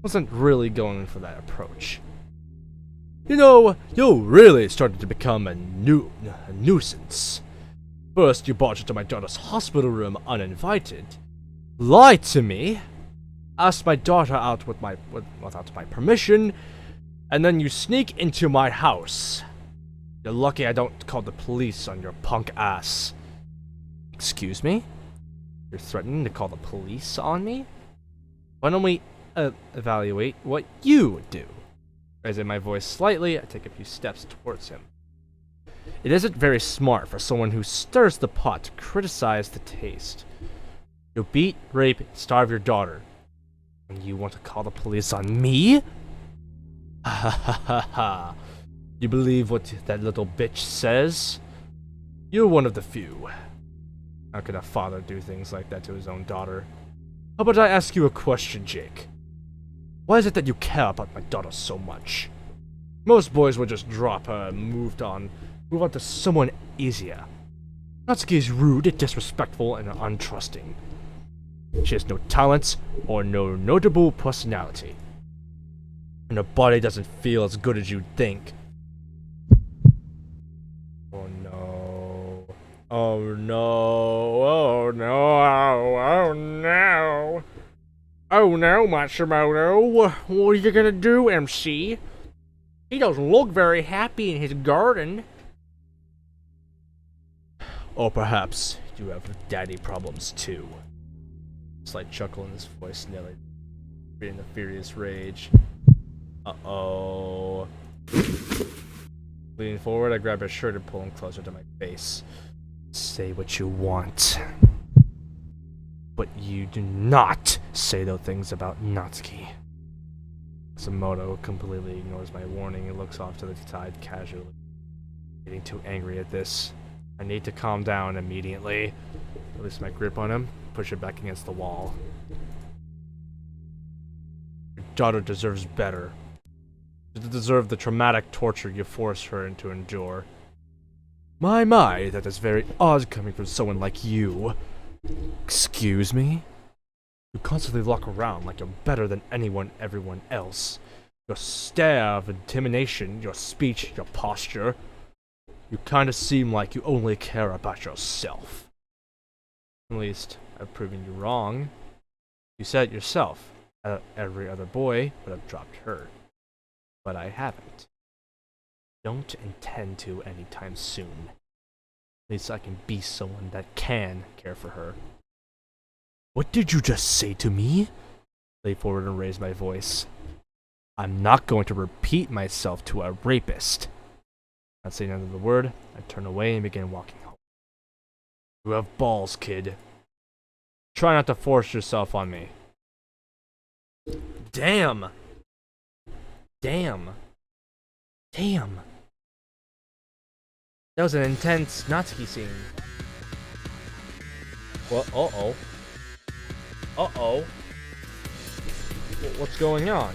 wasn't really going for that approach. You know, you're really starting to become a nuisance. First, you barged into my daughter's hospital room uninvited, lied to me, asked my daughter out without my permission, and then you sneak into my house. You're lucky I don't call the police on your punk ass. Excuse me? You're threatening to call the police on me? Why don't we evaluate what you would do? Raising my voice slightly, I take a few steps towards him. It isn't very smart for someone who stirs the pot to criticize the taste. You'll beat, rape, and starve your daughter. And you want to call the police on me? Ha ha ha ha. You believe what that little bitch says? You're one of the few. How could a father do things like that to his own daughter? How about I ask you a question, Jake? Why is it that you care about my daughter so much? Most boys would just drop her and move on to someone easier. Natsuki is rude, disrespectful, and untrusting. She has no talents or no notable personality. And her body doesn't feel as good as you'd think. Oh no. Oh no. Oh no. Oh no. Oh no, Matsumoto. What are you gonna do, MC? He doesn't look very happy in his garden. Or perhaps you have daddy problems too. Slight chuckle in his voice, nearly in a furious rage. Uh-oh. Leaning forward, I grab his shirt and pull him closer to my face. Say what you want. But you do not say those things about Natsuki. Matsumoto completely ignores my warning and looks off to the side casually. Getting too angry at this. I need to calm down immediately. Release my grip on him, push it back against the wall. Your daughter deserves better. She deserves the traumatic torture you force her to endure. My, that is very odd coming from someone like you. Excuse me? You constantly walk around like you're better than everyone else. Your stare of intimidation, your speech, your posture. You kinda seem like you only care about yourself. At least, I've proven you wrong. You said it yourself. Every other boy would have dropped her. But I haven't. Don't intend to anytime soon. At least I can be someone that can care for her. What did you just say to me? Lay forward and raise my voice. I'm not going to repeat myself to a rapist. Not saying another word, I turn away and begin walking home. You have balls, kid. Try not to force yourself on me. Damn! Damn. Damn. That was an intense Natsuki scene. Well, uh-oh. Uh-oh. What's going on?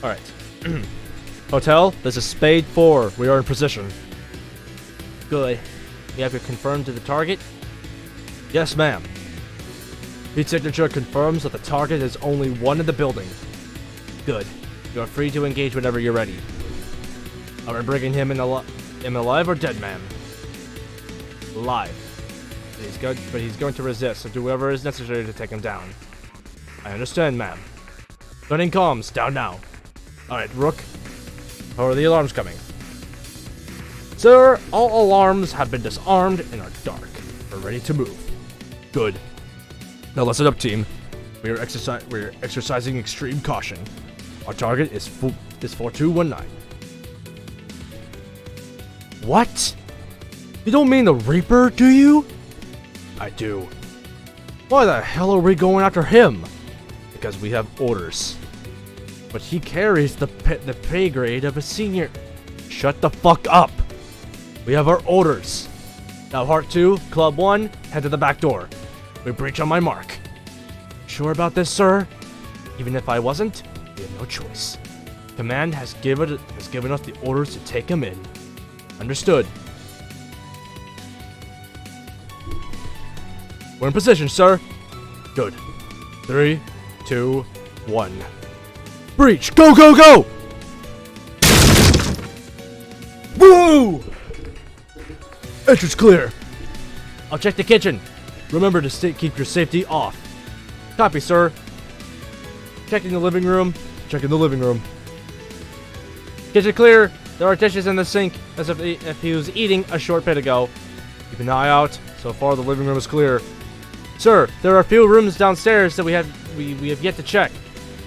Alright. Hotel, this is Spade 4. We are in position. Good. You have your confirmed to the target? Yes, ma'am. Heat signature confirms that the target is only one in the building. Good. You are free to engage whenever you're ready. Are we bringing him in alive or dead, ma'am? Alive. But he's going to resist, so do whatever is necessary to take him down. I understand, ma'am. Gunning comms, down now. Alright, Rook. How are the alarms coming? Sir, all alarms have been disarmed and are dark. We're ready to move. Good. Now listen up, team. We are exercising extreme caution. Our target is 4219. What? You don't mean the Reaper, do you? I do. Why the hell are we going after him? Because we have orders. But he carries the pay grade of a senior. Shut the fuck up. We have our orders. Now Heart 2, Club 1, head to the back door. We breach on my mark. Sure about this, sir? Even if I wasn't, we have no choice. Command has given us the orders to take him in. Understood. We're in position, sir. Good. 3, 2, 1. Breach! Go, go, go! Woo! Entrance clear. I'll check the kitchen. Remember to keep your safety off. Copy, sir. Checking the living room. Checking the living room. Kitchen clear. There are dishes in the sink, as if he was eating a short bit ago. Keep an eye out. So far, the living room is clear. Sir, there are a few rooms downstairs that we have yet to check.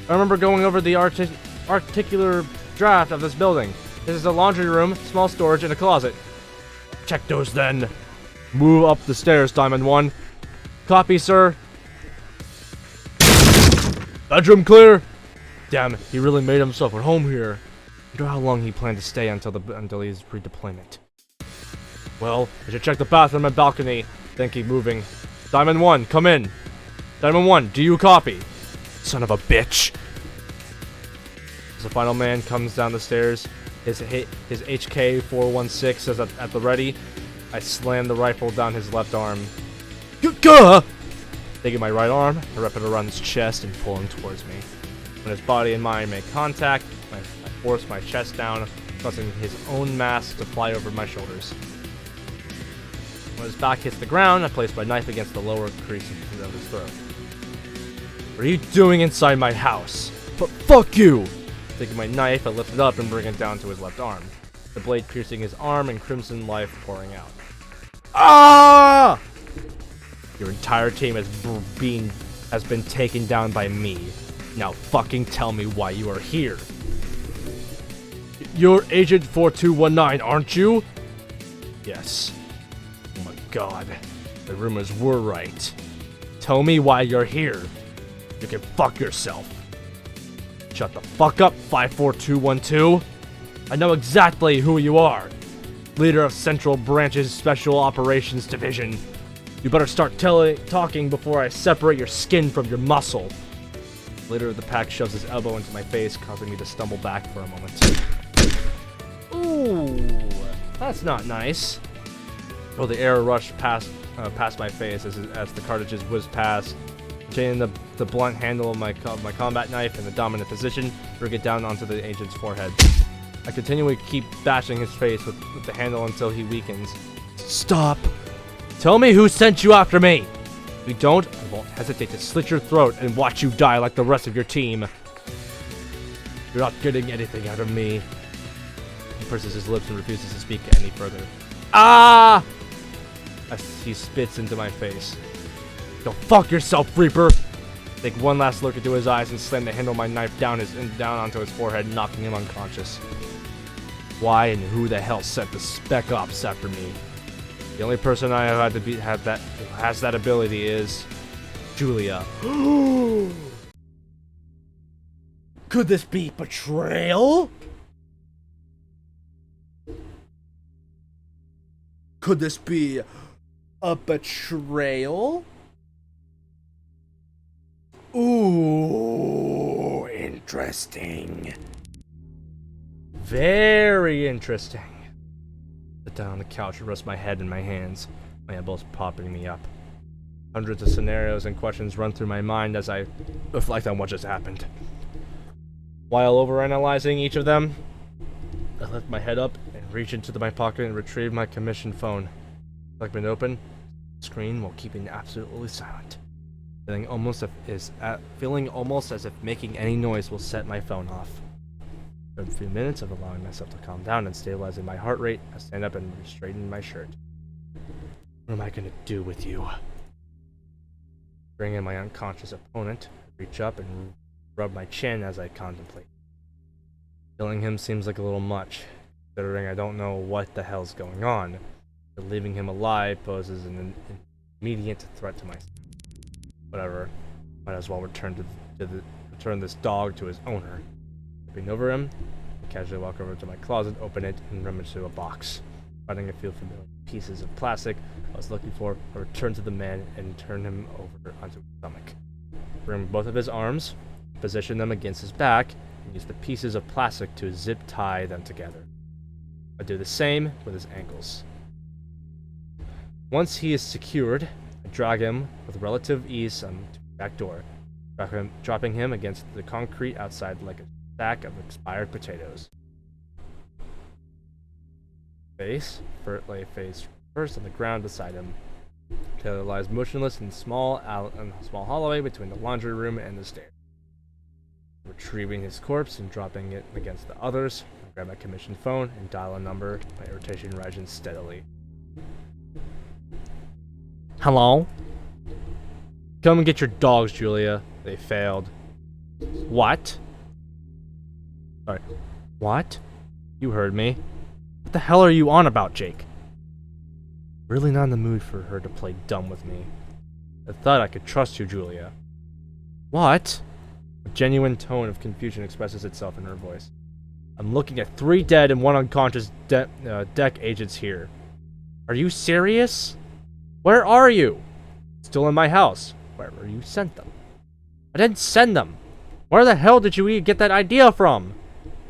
I remember going over the articular draft of this building. This is a laundry room, small storage, and a closet. Check those then. Move up the stairs, Diamond 1. Copy, sir. Bedroom clear. Damn, he really made himself at home here. I wonder how long he planned to stay until his redeployment. Well, I should check the bathroom and balcony, then keep moving. Diamond 1, come in. Diamond 1, do you copy? Son of a bitch. As the final man comes down the stairs, his HK 416 is at the ready. I slam the rifle down his left arm. Taking my right arm, I wrap it around his chest and pull him towards me. When his body and mine make contact, I force my chest down, causing his own mass to fly over my shoulders. When his back hits the ground, I place my knife against the lower crease of his throat. What are you doing inside my house? But fuck you! Taking my knife, I lift it up and bring it down to his left arm. The blade piercing his arm and crimson life pouring out. Ah! Your entire team has been taken down by me. Now fucking tell me why you are here. You're Agent 4219, aren't you? Yes. Oh my god. The rumors were right. Tell me why you're here. You can fuck yourself. Shut the fuck up, 54212. I know exactly who you are. Leader of Central Branch's Special Operations Division. You better start talking before I separate your skin from your muscle. The leader of the pack shoves his elbow into my face, causing me to stumble back for a moment. Ooh, that's not nice. Well, the air rushed past my face as the cartridges whizzed past. Chaining the blunt handle of my combat knife in the dominant position, bring it down onto the agent's forehead. I continually keep bashing his face with the handle until he weakens. Stop! Tell me who sent you after me! If you don't, I won't hesitate to slit your throat and watch you die like the rest of your team. You're not getting anything out of me. He purses his lips and refuses to speak any further. Ah! As he spits into my face. Go fuck yourself, Reaper! Take one last look into his eyes and slam the handle of my knife down onto his forehead, knocking him unconscious. Why and who the hell sent the spec ops after me? The only person I have had to who has that ability is Julia. Could this be betrayal? Could this be a betrayal? Ooh, interesting. Very interesting. Sit down on the couch and rest my head in my hands, my elbows propping me up. Hundreds of scenarios and questions run through my mind as I reflect on what just happened. While overanalyzing each of them, I lift my head up and reach into my pocket and retrieve my commission phone. I've been open, screen while keeping absolutely silent. Feeling almost as if making any noise will set my phone off. After a few minutes of allowing myself to calm down and stabilizing my heart rate, I stand up and straighten my shirt. What am I gonna do with you? Bring in my unconscious opponent, reach up and rub my chin as I contemplate. Killing him seems like a little much, considering I don't know what the hell's going on. But leaving him alive poses an immediate threat to myself. Whatever, might as well return this dog to his owner. Stepping over him, I casually walk over to my closet, open it, and rummage through a box. Finding a few familiar pieces of plastic I was looking for, I return to the man and turn him over onto his stomach. Bring both of his arms, position them against his back, and use the pieces of plastic to zip tie them together. I do the same with his ankles. Once he is secured, I drag him with relative ease to the back door, dropping him against the concrete outside like a stack of expired potatoes. Lay face first on the ground beside him. Taylor lies motionless in a small hallway between the laundry room and the stairs. Retrieving his corpse and dropping it against the others, I grab my commission phone and dial a number, my irritation rising steadily. Hello? Come and get your dogs, Julia. They failed. What? Sorry. What? You heard me. What the hell are you on about, Jake? Really not in the mood for her to play dumb with me. I thought I could trust you, Julia. What? A genuine tone of confusion expresses itself in her voice. I'm looking at 3 dead and 1 unconscious deck agents here. Are you serious? Where are you? Still in my house. Wherever you sent them. I didn't send them. Where the hell did you even get that idea from?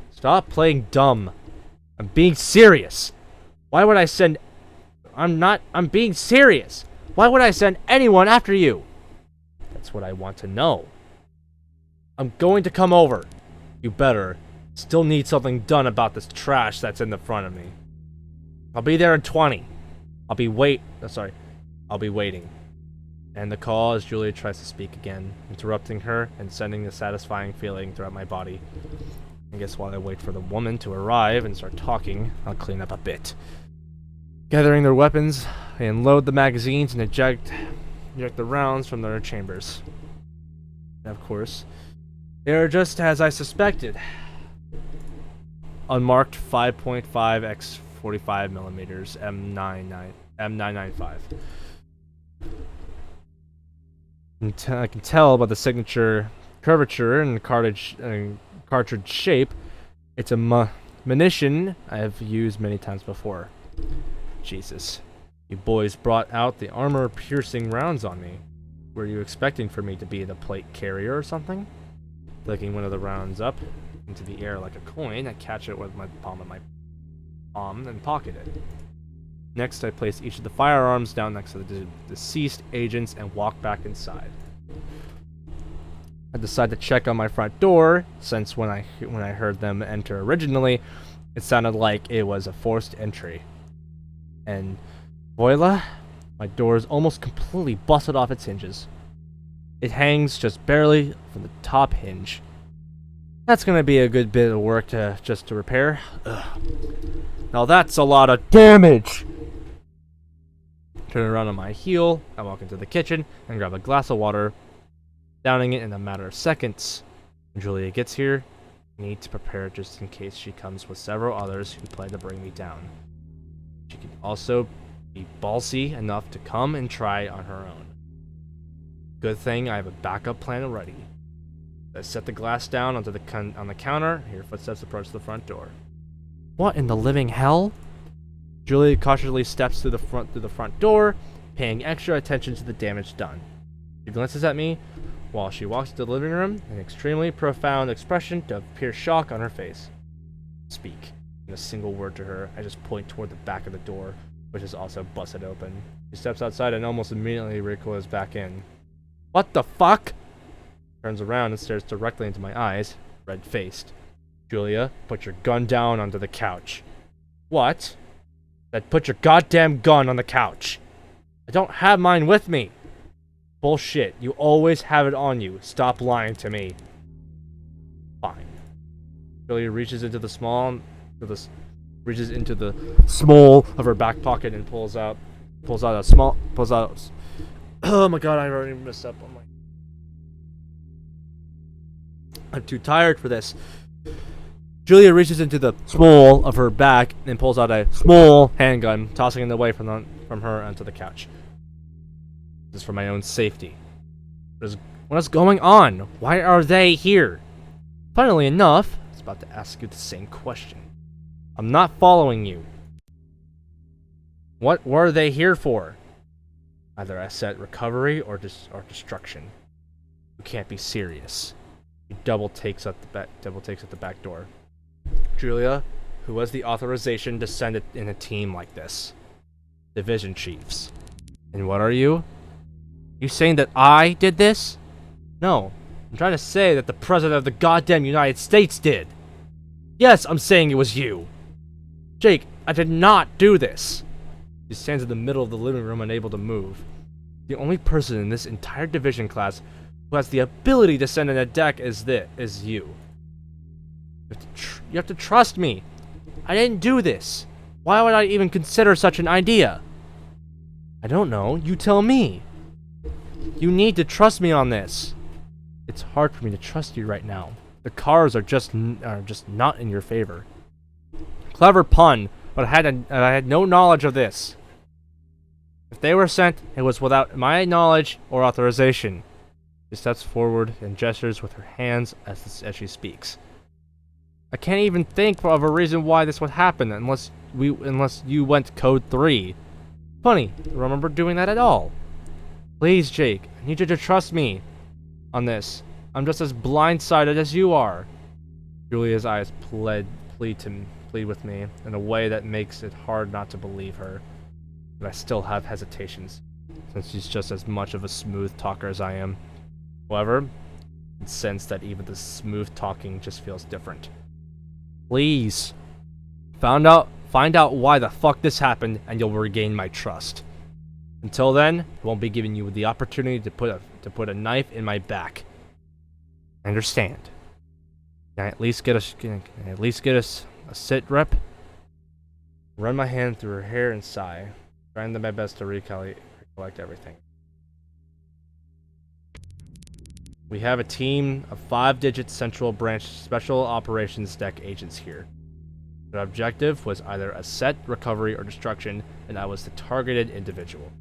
Stop playing dumb. I'm being serious. Why would I send... I'm being serious. Why would I send anyone after you? That's what I want to know. I'm going to come over. You better. Still need something done about this trash that's in the front of me. I'll be there in 20. I'll be waiting. And the call as Julia tries to speak again, interrupting her and sending a satisfying feeling throughout my body. I guess while I wait for the woman to arrive and start talking, I'll clean up a bit. Gathering their weapons, I unload the magazines and eject the rounds from their chambers. And of course, they are just as I suspected. Unmarked 5.5 x 45 millimeters M995. I can tell by the signature curvature and cartridge shape, it's a munition I have used many times before. Jesus. You boys brought out the armor-piercing rounds on me. Were you expecting for me to be the plate carrier or something? Flicking one of the rounds up into the air like a coin, I catch it with my palm and pocket it. Next, I place each of the firearms down next to the deceased agents and walk back inside. I decide to check on my front door, since when I heard them enter originally, it sounded like it was a forced entry. And voila, my door is almost completely busted off its hinges. It hangs just barely from the top hinge. That's gonna be a good bit of work just to repair. Ugh. Now that's a lot of damage! Turn around on my heel, I walk into the kitchen and grab a glass of water, downing it in a matter of seconds. When Julia gets here, I need to prepare just in case she comes with several others who plan to bring me down. She can also be ballsy enough to come and try on her own. Good thing I have a backup plan ready. I set the glass down onto the on the counter, hear footsteps approach the front door. What in the living hell? Julia cautiously steps through the front door, paying extra attention to the damage done. She glances at me while she walks to the living room, an extremely profound expression of pure shock on her face. Speak. In a single word to her, I just point toward the back of the door, which is also busted open. She steps outside and almost immediately recoils back in. What the fuck? Turns around and stares directly into my eyes, red-faced. Julia, put your gun down onto the couch. What? Said put your goddamn gun on the couch. I don't have mine with me. Bullshit, you always have it on you. Stop lying to me. Fine. Julia reaches into the small of her back pocket and pulls out oh my god, I already messed up. I'm too tired for this. Julia reaches into the small of her back and pulls out a small handgun, tossing it away from her onto the couch. This is for my own safety. What is going on? Why are they here? Funnily enough, I was about to ask you the same question. I'm not following you. What were they here for? Either asset recovery or destruction. You can't be serious. He double takes at the back door. Julia, who has the authorization to send it in a team like this? Division chiefs. And what are you? You saying that I did this? No. I'm trying to say that the President of the goddamn United States did. Yes, I'm saying it was you. Jake, I did not do this. He stands in the middle of the living room, unable to move. The only person in this entire division class who has the ability to send in a deck is you. You have to trust me. I didn't do this. Why would I even consider such an idea? I don't know. You tell me. You need to trust me on this. It's hard for me to trust you right now. The cards are just not in your favor. Clever pun, but I had no knowledge of this. If they were sent, it was without my knowledge or authorization. She steps forward and gestures with her hands as she speaks. I can't even think of a reason why this would happen unless you went code 3. Funny, I don't remember doing that at all. Please, Jake, I need you to trust me on this. I'm just as blindsided as you are. Julia's eyes plead with me in a way that makes it hard not to believe her. But I still have hesitations, since she's just as much of a smooth talker as I am. However, I sense that even the smooth talking just feels different. Please, find out why the fuck this happened, and you'll regain my trust. Until then, I won't be giving you the opportunity to put a knife in my back. I understand. Can I at least get a sit rep? Run my hand through her hair and sigh, trying my best to recollect everything. We have a team of 5-digit Central Branch Special Operations Deck agents here. Their objective was either asset recovery or destruction, and I was the targeted individual.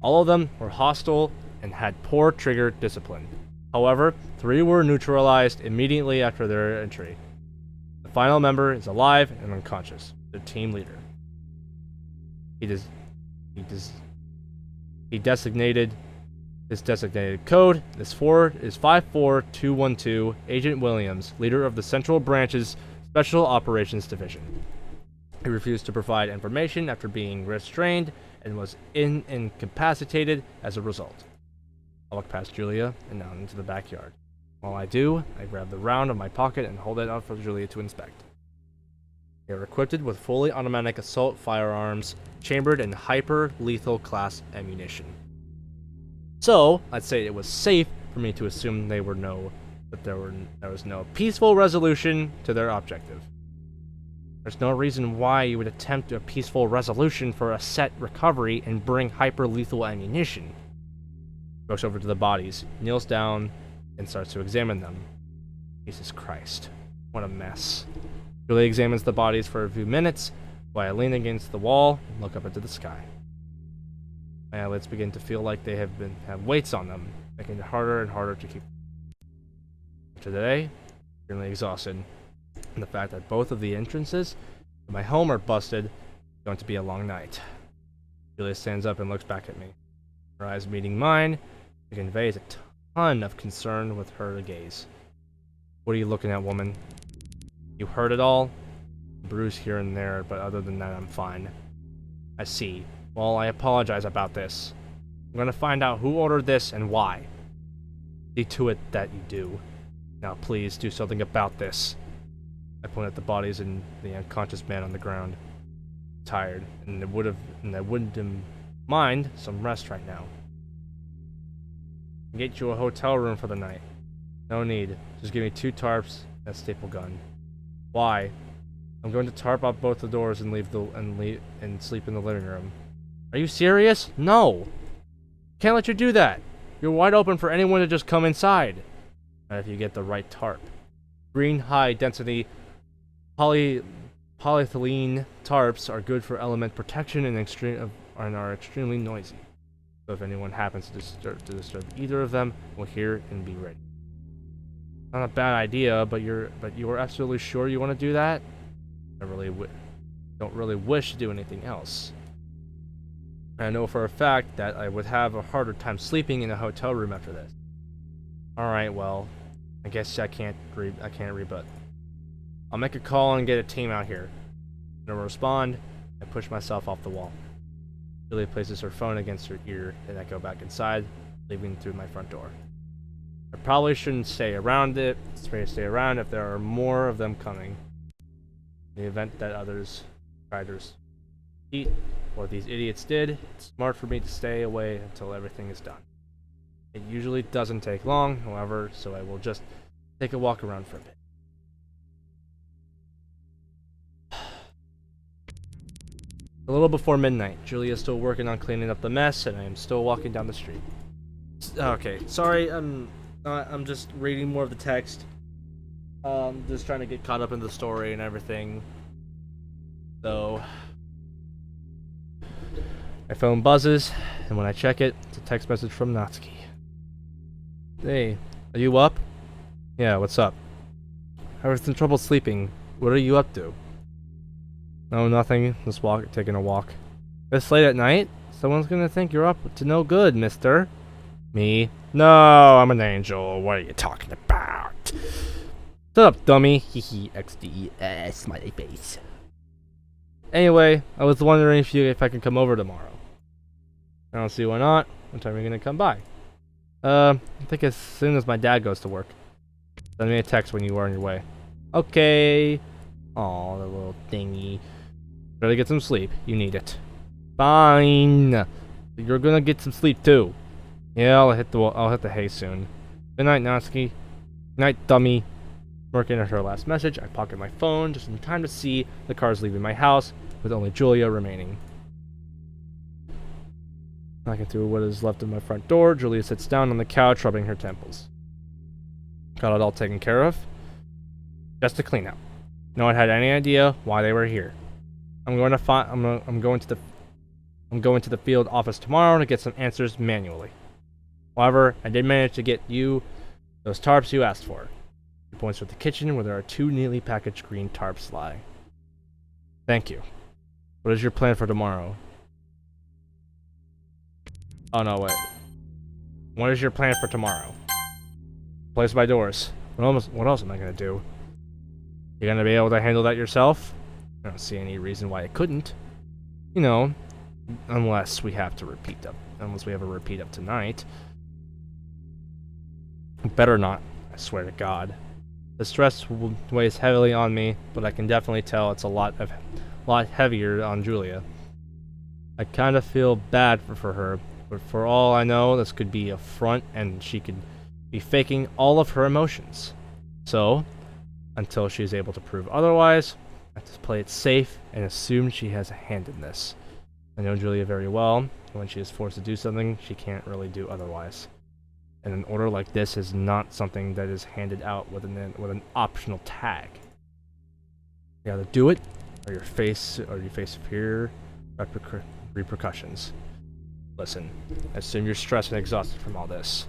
All of them were hostile and had poor trigger discipline. However, 3 were neutralized immediately after their entry. The final member is alive and unconscious, the team leader. His designated code is 54212, Agent Williams, leader of the Central Branch's Special Operations Division. He refused to provide information after being restrained and was incapacitated as a result. I walk past Julia and out into the backyard. While I do, I grab the round of my pocket and hold it out for Julia to inspect. They are equipped with fully automatic assault firearms, chambered in hyper-lethal class ammunition. So, I'd say it was safe for me to assume there was no peaceful resolution to their objective. There's no reason why you would attempt a peaceful resolution for a set recovery and bring hyper-lethal ammunition. Goes over to the bodies, kneels down, and starts to examine them. Jesus Christ. What a mess. Julie examines the bodies for a few minutes while I lean against the wall and look up into the sky. My eyelids begin to feel like they have weights on them, making it harder and harder to keep. After today, I'm extremely exhausted, and the fact that both of the entrances to my home are busted is going to be a long night. Julia stands up and looks back at me. Her eyes meeting mine, it conveys a ton of concern with her gaze. What are you looking at, woman? You heard it all? Bruise here and there, but other than that, I'm fine. I see. Well, I apologize about this. I'm gonna find out who ordered this and why. See to it that you do. Now please do something about this. I point at the bodies and the unconscious man on the ground. I'm tired, and I wouldn't mind some rest right now. I'll get you a hotel room for the night. No need. Just give me 2 tarps and a staple gun. Why? I'm going to tarp up both the doors and sleep in the living room. Are you serious? No! Can't let you do that. You're wide open for anyone to just come inside. Not if you get the right tarp. Green high density polyethylene tarps are good for element protection and are extremely noisy. So if anyone happens to disturb either of them, we'll hear and be ready. Not a bad idea, but you are absolutely sure you want to do that? I don't really wish to do anything else. I know for a fact that I would have a harder time sleeping in a hotel room after this. Alright, well, I guess I can't rebut. I'll make a call and get a team out here. No respond, I push myself off the wall. Julie places her phone against her ear, and I go back inside, leaving through my front door. I probably shouldn't stay around if there are more of them coming. In the event that others try to eat what these idiots did, it's smart for me to stay away until everything is done. It usually doesn't take long, however, so I will just take a walk around for a bit. A little before midnight, Julia is still working on cleaning up the mess, and I am still walking down the street. Okay, sorry, I'm just reading more of the text. Just trying to get caught up in the story and everything. So, my phone buzzes, and when I check it, it's a text message from Natsuki. Hey, are you up? Yeah, what's up? I was in trouble sleeping. What are you up to? No, nothing. Just taking a walk. This late at night? Someone's gonna think you're up to no good, mister. Me? No, I'm an angel. What are you talking about? Shut up, dummy. Hehe, XD, smiley face. Anyway, I was wondering if I can come over tomorrow. I don't see why not. What time are you gonna come by? I think as soon as my dad goes to work. Send me a text when you are on your way. Okay. Aw, the little thingy. Better get some sleep. You need it. Fine. You're gonna get some sleep too. Yeah, I'll hit the hay soon. Good night, Natsuki. Good night, dummy. Working at her last message, I pocket my phone just in time to see the cars leaving my house, with only Julia remaining. Knocking through what is left of my front door, Julia sits down on the couch, rubbing her temples. Got it all taken care of? Just a cleanup. No one had any idea why they were here. I'm going to the field office tomorrow to get some answers manually. However, I did manage to get you those tarps you asked for. He points toward the kitchen where there are 2 neatly packaged green tarps lying. Thank you. What is your plan for tomorrow? Oh no, wait. What is your plan for tomorrow? Place my doors. What else am I gonna do? You're gonna be able to handle that yourself? I don't see any reason why I couldn't. You know, unless we have a repeat of tonight. Better not, I swear to God. The stress weighs heavily on me, but I can definitely tell it's a lot heavier on Julia. I kind of feel bad for her, but for all I know, this could be a front and she could be faking all of her emotions. So, until she's able to prove otherwise, I have to play it safe and assume she has a hand in this. I know Julia very well. When she is forced to do something, she can't really do otherwise. And an order like this is not something that is handed out with an optional tag. You either do it, or you face severe repercussions. Listen, I assume you're stressed and exhausted from all this.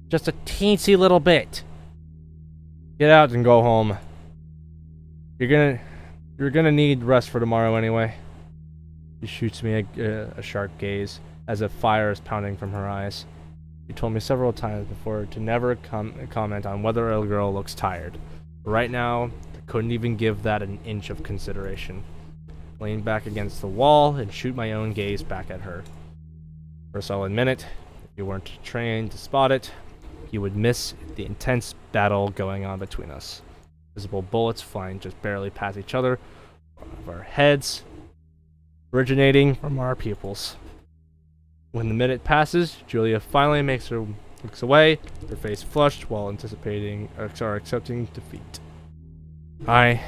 Just a teensy little bit. Get out and go home. You're gonna need rest for tomorrow anyway. She shoots me a sharp gaze, as if fire is pounding from her eyes. She told me several times before to never comment on whether a girl looks tired. But right now, I couldn't even give that an inch of consideration. Lean back against the wall and shoot my own gaze back at her. For a solid minute, if you weren't trained to spot it, you would miss the intense battle going on between us. Visible bullets flying just barely past each other, of our heads, originating from our pupils. When the minute passes, Julia finally looks away, her face flushed while accepting defeat. I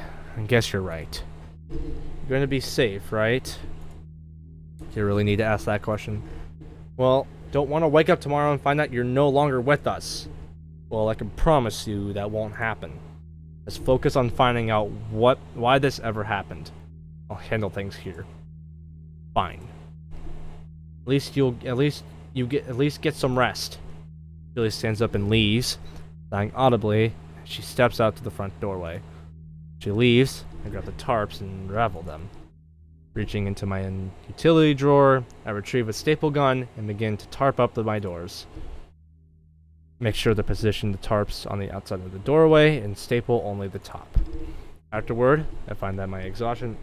guess you're right. You're going to be safe, right? Do you really need to ask that question? Well, don't want to wake up tomorrow and find out you're no longer with us. Well, I can promise you that won't happen. Let's focus on finding out why this ever happened. I'll handle things here. Fine. At least get some rest. Julie stands up and leaves, sighing audibly. She steps out to the front doorway. She leaves. I grab the tarps and unravel them. Reaching into my utility drawer, I retrieve a staple gun and begin to tarp up my doors. Make sure to position the tarps on the outside of the doorway and staple only the top. Afterward, I find that my exhaustion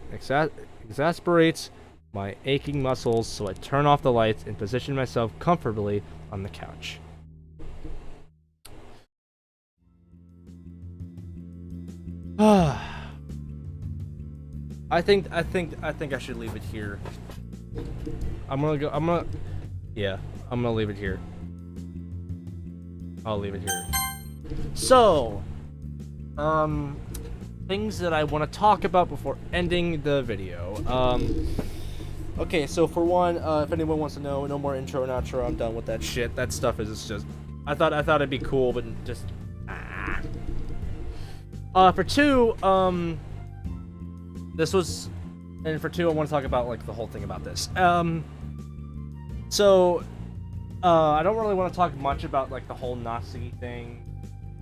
exasperates my aching muscles, so I turn off the lights and position myself comfortably on the couch. I think I should leave it here. I'm gonna leave it here. I'll leave it here. So, things that I want to talk about before ending the video. Okay, so for one, if anyone wants to know, no more intro and outro. I'm done with that shit. That stuff is just. I thought it'd be cool, but just. For two, this was, and for two, I want to talk about like the whole thing about this. So, I don't really want to talk much about like the whole Natsuki thing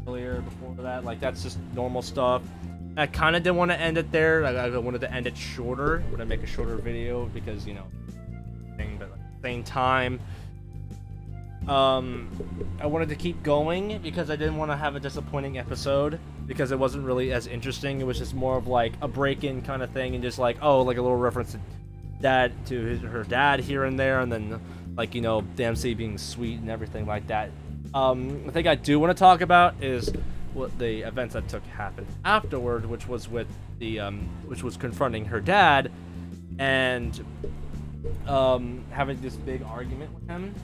earlier. Before that, like that's just normal stuff. I kind of didn't want to end it there. I wanted to end it shorter. Would I make a shorter video because but at the same time, I wanted to keep going because I didn't want to have a disappointing episode because it wasn't really as interesting. It was just more of like a break-in kind of thing and just like like a little reference to her dad here and there, and then like the MC being sweet and everything like that. The thing I do want to talk about is what the events that happened afterward, which was with the which was confronting her dad and having this big argument with him.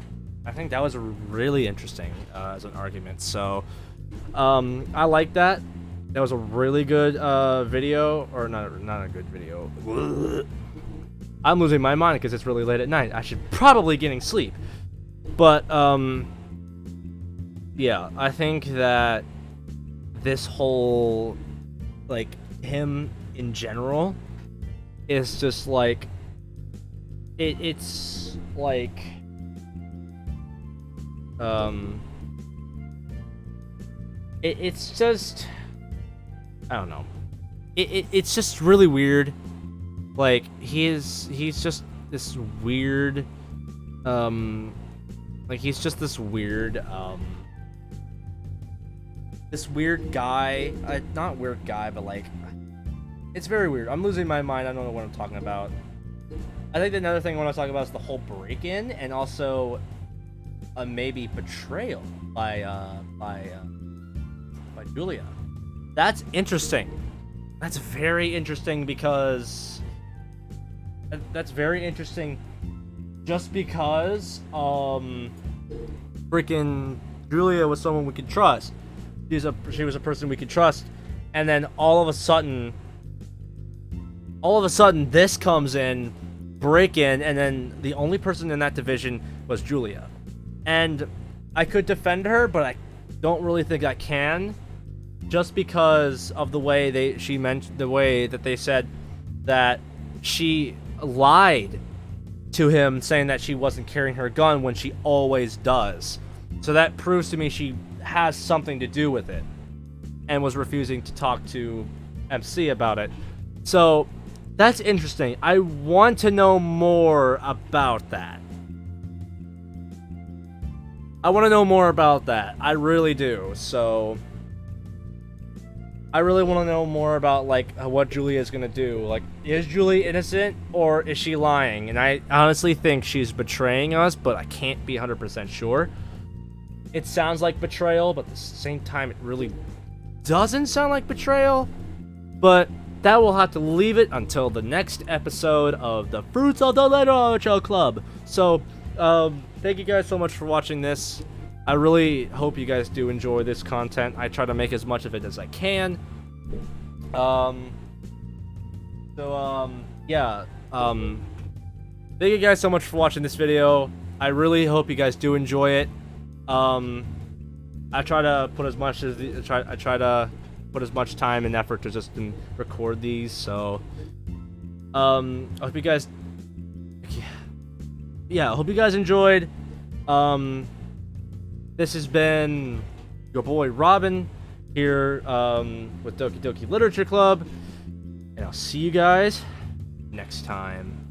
I think that was really interesting as an argument. So I like that. That was a really good video, or not a good video. I'm losing my mind because it's really late at night. I should probably getting sleep. But yeah, I think that this whole like him in general is just like it's like it's just I don't know. It's just really weird. Like he's just this weird like he's just this weird guy. Not weird guy, but like it's very weird. I'm losing my mind. I don't know what I'm talking about. I think another thing I want to talk about is the whole break-in and also a maybe betrayal by Julia. That's interesting. That's very interesting because that's very interesting just because freaking Julia was someone we could trust. She was a person we could trust, and then all of a sudden all of a sudden this comes in, break in, and then the only person in that division was Julia. And I could defend her, but I don't really think I can, just because of the way the way that they said that she lied to him, saying that she wasn't carrying her gun when she always does. So that proves to me she has something to do with it, and was refusing to talk to MC about it. So that's interesting. I want to know more about that. I want to know more about that. I really do. So I really want to know more about, like, what Julia is gonna do. Like, is Julie innocent, or is she lying? And I honestly think she's betraying us, but I can't be 100% sure. It sounds like betrayal, but at the same time, it really doesn't sound like betrayal. But that will have to leave it until the next episode of the Fruits of the Literature Club. So, thank you guys so much for watching this. I really hope you guys do enjoy this content. I try to make as much of it as I can. Yeah. Thank you guys so much for watching this video. I really hope you guys do enjoy it. I try to put as much time and effort to just record these. So, I hope you guys. Yeah, I hope you guys enjoyed. This has been your boy Robin here with Doki Doki Literature Club, and I'll see you guys next time.